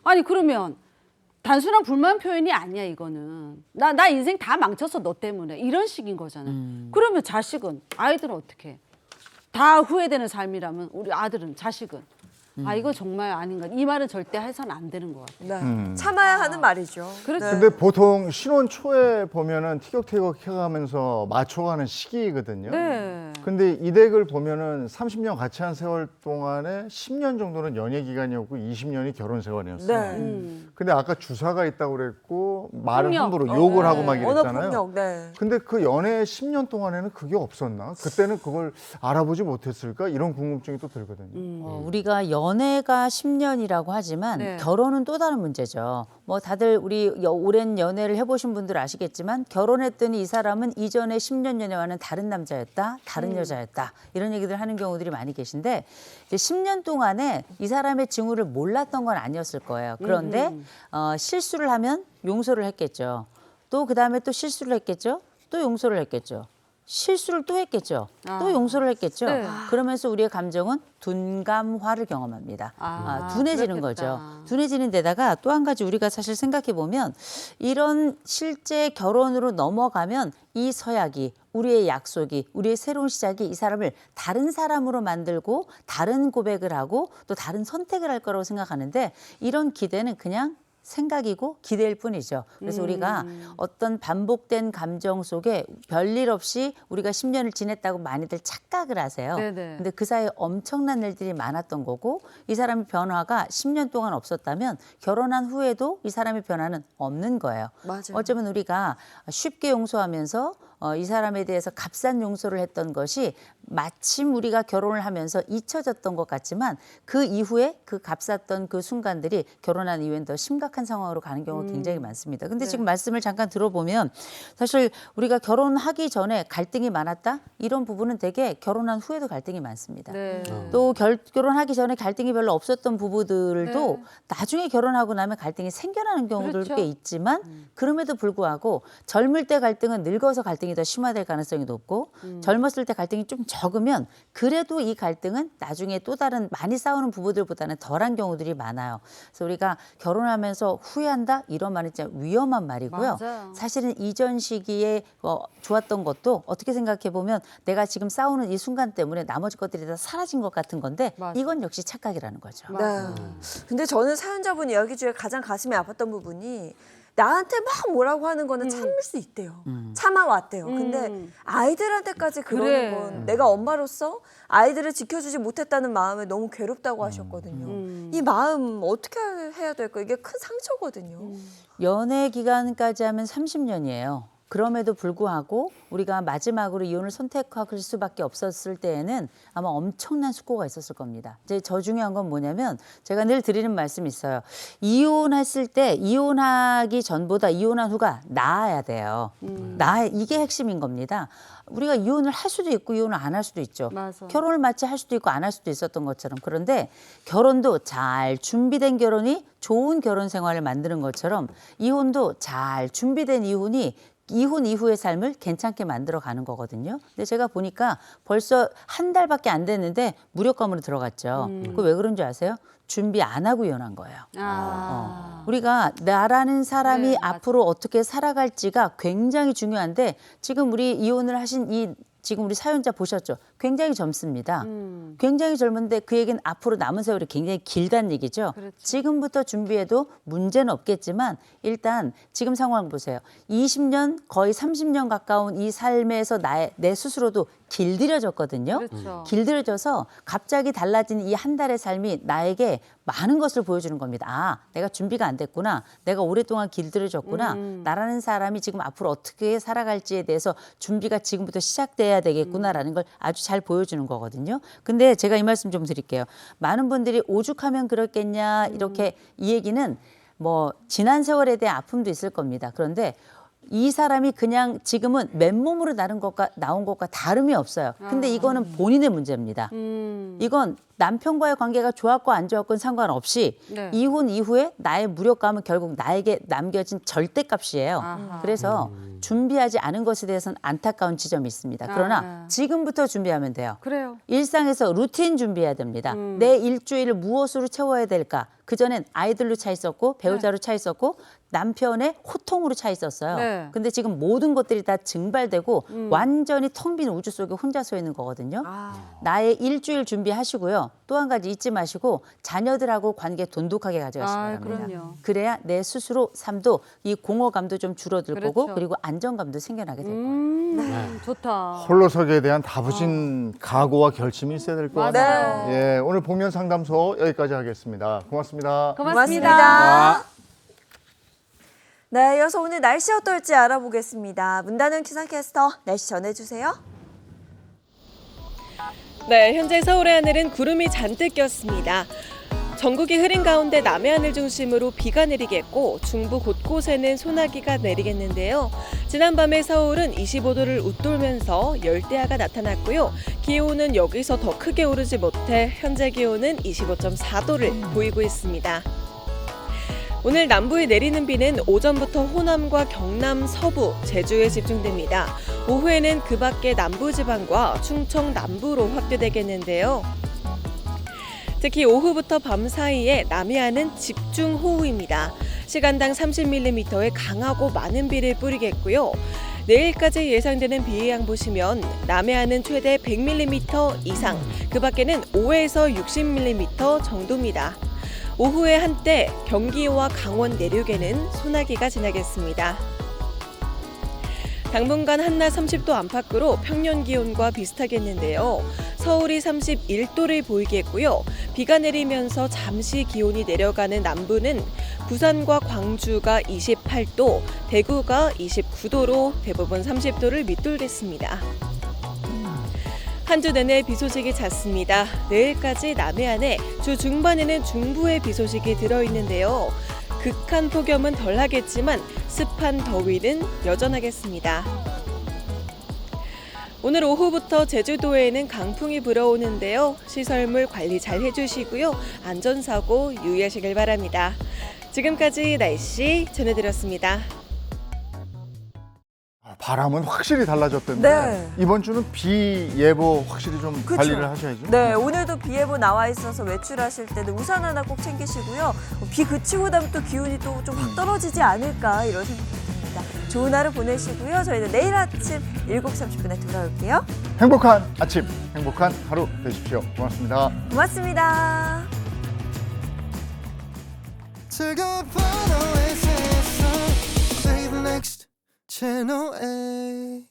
아니 그러면 단순한 불만 표현이 아니야 이거는. 나 인생 다 망쳤어 너 때문에. 이런 식인 거잖아요. 그러면 자식은, 아이들은 어떻게 해? 다 후회되는 삶이라면 우리 아들은, 자식은. 이거 정말 아닌가. 이 말은 절대 해서는 안 되는 것 같아요. 네. 참아야 하는 말이죠. 그렇죠. 네. 근데 보통 신혼 초에 보면은 티격태격 해가면서 맞춰가는 시기거든요. 네. 근데 이 덱을 보면은 30년 같이 한 세월 동안에 10년 정도는 연애 기간이었고 20년이 결혼 세월이었어요. 네. 근데 아까 주사가 있다고 그랬고 말을 폭력. 함부로 욕을 하고 막 언어 이랬잖아요. 폭력. 네. 근데 그 연애 10년 동안에는 그게 없었나? 그때는 그걸 알아보지 못했을까? 이런 궁금증이 또 들거든요. 우리가 연애가 10년이라고 하지만 네. 결혼은 또 다른 문제죠. 뭐 다들 우리 오랜 연애를 해보신 분들 아시겠지만 결혼했더니 이 사람은 이전에 10년 연애와는 다른 남자였다, 다른 여자였다 이런 얘기들 하는 경우들이 많이 계신데 이제 10년 동안에 이 사람의 징후를 몰랐던 건 아니었을 거예요. 그런데 실수를 하면 용서를 했겠죠. 또 그다음에 또 실수를 했겠죠. 또 용서를 했겠죠. 실수를 또 했겠죠. 또 용서를 했겠죠. 네. 그러면서 우리의 감정은 둔감화를 경험합니다. 둔해지는 그렇겠다. 거죠. 둔해지는 데다가 또 한 가지 우리가 사실 생각해 보면 이런 실제 결혼으로 넘어가면 이 서약이 우리의 약속이 우리의 새로운 시작이 이 사람을 다른 사람으로 만들고 다른 고백을 하고 또 다른 선택을 할 거라고 생각하는데 이런 기대는 그냥 생각이고 기대일 뿐이죠. 그래서 우리가 어떤 반복된 감정 속에 별일 없이 우리가 10년을 지냈다고 많이들 착각을 하세요. 네네. 근데 그 사이에 엄청난 일들이 많았던 거고 이 사람의 변화가 10년 동안 없었다면 결혼한 후에도 이 사람의 변화는 없는 거예요. 맞아요. 어쩌면 우리가 쉽게 용서하면서 이 사람에 대해서 값싼 용서를 했던 것이 마침 우리가 결혼을 하면서 잊혀졌던 것 같지만 그 이후에 그 값쌌던 그 순간들이 결혼한 이후엔 더 심각한 상황으로 가는 경우가 굉장히 많습니다. 근데 지금 말씀을 잠깐 들어보면 사실 우리가 결혼하기 전에 갈등이 많았다? 이런 부분은 되게 결혼한 후에도 갈등이 많습니다. 네. 또 결혼하기 전에 갈등이 별로 없었던 부부들도 나중에 결혼하고 나면 갈등이 생겨나는 경우도 그렇죠. 꽤 있지만 그럼에도 불구하고 젊을 때 갈등은 늙어서 갈등이 더 심화될 가능성이 높고 젊었을 때 갈등이 좀 적으면 그래도 이 갈등은 나중에 또 다른 많이 싸우는 부부들보다는 덜한 경우들이 많아요. 그래서 우리가 결혼하면서 후회한다 이런 말은 진짜 위험한 말이고요. 맞아요. 사실은 이전 시기에 좋았던 것도 어떻게 생각해 보면 내가 지금 싸우는 이 순간 때문에 나머지 것들이 다 사라진 것 같은 건데 맞아요. 이건 역시 착각이라는 거죠. 네. 근데 저는 사연자분 이야기 중에 가장 가슴이 아팠던 부분이 나한테 막 뭐라고 하는 거는 참을 수 있대요. 참아왔대요. 근데 아이들한테까지 그러는 그래. 건 내가 엄마로서 아이들을 지켜주지 못했다는 마음에 너무 괴롭다고 하셨거든요. 이 마음 어떻게 해야 될까? 이게 큰 상처거든요. 연애 기간까지 하면 30년이에요. 그럼에도 불구하고 우리가 마지막으로 이혼을 선택할 수밖에 없었을 때에는 아마 엄청난 숙고가 있었을 겁니다. 이제 저 중요한 건 뭐냐면 제가 늘 드리는 말씀이 있어요. 이혼했을 때 이혼하기 전보다 이혼한 후가 나아야 돼요. 이게 핵심인 겁니다. 우리가 이혼을 할 수도 있고 이혼을 안 할 수도 있죠. 맞아. 결혼을 마치 할 수도 있고 안 할 수도 있었던 것처럼. 그런데 결혼도 잘 준비된 결혼이 좋은 결혼 생활을 만드는 것처럼 이혼도 잘 준비된 이혼이 이혼 이후의 삶을 괜찮게 만들어 가는 거거든요. 근데 제가 보니까 벌써 한 달밖에 안 됐는데 무력감으로 들어갔죠. 그거 왜 그런 줄 아세요? 준비 안 하고 이혼한 거예요. 우리가 나라는 사람이 앞으로 어떻게 살아갈지가 굉장히 중요한데 지금 우리 이혼을 하신 지금 우리 사연자 보셨죠? 굉장히 젊습니다. 굉장히 젊은데 그 얘기는 앞으로 남은 세월이 굉장히 길다는 얘기죠. 그렇죠. 지금부터 준비해도 문제는 없겠지만 일단 지금 상황 보세요. 20년 거의 30년 가까운 이 삶에서 내 스스로도 길들여졌거든요. 그렇죠. 길들여져서 갑자기 달라진 이 한 달의 삶이 나에게 많은 것을 보여주는 겁니다. 아, 내가 준비가 안 됐구나. 내가 오랫동안 길들여졌구나. 나라는 사람이 지금 앞으로 어떻게 살아갈지에 대해서 준비가 지금부터 시작돼야 되겠구나라는 걸 아주 잘 보여주는 거거든요. 근데 제가 이 말씀 좀 드릴게요. 많은 분들이 오죽하면 그렇겠냐 이렇게 이 얘기는 뭐 지난 세월에 대한 아픔도 있을 겁니다. 그런데 이 사람이 그냥 지금은 맨몸으로 나온 것과 다름이 없어요. 근데 이거는 본인의 문제입니다. 이건 남편과의 관계가 좋았고 안 좋았건 상관없이 네. 이혼 이후에 나의 무력감은 결국 나에게 남겨진 절대값이에요. 그래서 준비하지 않은 것에 대해서는 안타까운 지점이 있습니다. 그러나 지금부터 준비하면 돼요. 그래요. 일상에서 루틴 준비해야 됩니다. 내 일주일을 무엇으로 채워야 될까? 그전엔 아이들로 차 있었고 배우자로 차 있었고 남편의 호통으로 차 있었어요. 네. 근데 지금 모든 것들이 다 증발되고 완전히 텅 빈 우주 속에 혼자 서 있는 거거든요. 나의 일주일 준비하시고요. 또 한 가지 잊지 마시고 자녀들하고 관계 돈독하게 가져가시기 바랍니다. 그럼요. 그래야 내 스스로 삶도 이 공허감도 좀 줄어들 그렇죠. 거고 그리고 안정감도 생겨나게 될 거예요. 좋다. 홀로서기에 대한 다부진 각오와 결심이 있어야 될 것 같아요. 네. 예, 오늘 복면 상담소 여기까지 하겠습니다. 고맙습니다. 고맙습니다. 네, 이어서 오늘 날씨 어떨지 알아보겠습니다. 문다는 기상캐스터 날씨 전해주세요. 네, 현재 서울의 하늘은 구름이 잔뜩 꼈습니다. 전국이 흐린 가운데 남해안을 중심으로 비가 내리겠고 중부 곳곳에는 소나기가 내리겠는데요. 지난밤에 서울은 25도를 웃돌면서 열대야가 나타났고요. 기온은 여기서 더 크게 오르지 못해 현재 기온은 25.4도를 보이고 있습니다. 오늘 남부에 내리는 비는 오전부터 호남과 경남, 서부, 제주에 집중됩니다. 오후에는 그 밖의 남부지방과 충청 남부로 확대되겠는데요. 특히 오후부터 밤 사이에 남해안은 집중호우입니다. 시간당 30mm의 강하고 많은 비를 뿌리겠고요. 내일까지 예상되는 비의 양 보시면 남해안은 최대 100mm 이상, 그 밖에는 5에서 60mm 정도입니다. 오후에 한때 경기와 강원 내륙에는 소나기가 지나겠습니다. 당분간 한낮 30도 안팎으로 평년 기온과 비슷하겠는데요. 서울이 31도를 보이겠고요. 비가 내리면서 잠시 기온이 내려가는 남부는 부산과 광주가 28도, 대구가 29도로 대부분 30도를 밑돌겠습니다. 한 주 내내 비 소식이 잦습니다. 내일까지 남해안에, 주 중반에는 중부에 비 소식이 들어있는데요. 극한 폭염은 덜하겠지만 습한 더위는 여전하겠습니다. 오늘 오후부터 제주도에는 강풍이 불어오는데요. 시설물 관리 잘 해주시고요. 안전사고 유의하시길 바랍니다. 지금까지 날씨 전해드렸습니다. 바람은 확실히 달라졌던데 네. 이번 주는 비 예보 확실히 좀 그쵸. 관리를 하셔야죠. 네, 오늘도 비 예보 나와 있어서 외출하실 때는 우산 하나 꼭 챙기시고요. 비 그치고 나면 또 기온이 또 좀 확 떨어지지 않을까 이런 생각이 듭니다. 좋은 하루 보내시고요. 저희는 내일 아침 7시 30분에 돌아올게요. 행복한 아침, 행복한 하루 되십시오. 고맙습니다. 고맙습니다. 즐거운 바다에서 Say the next channel A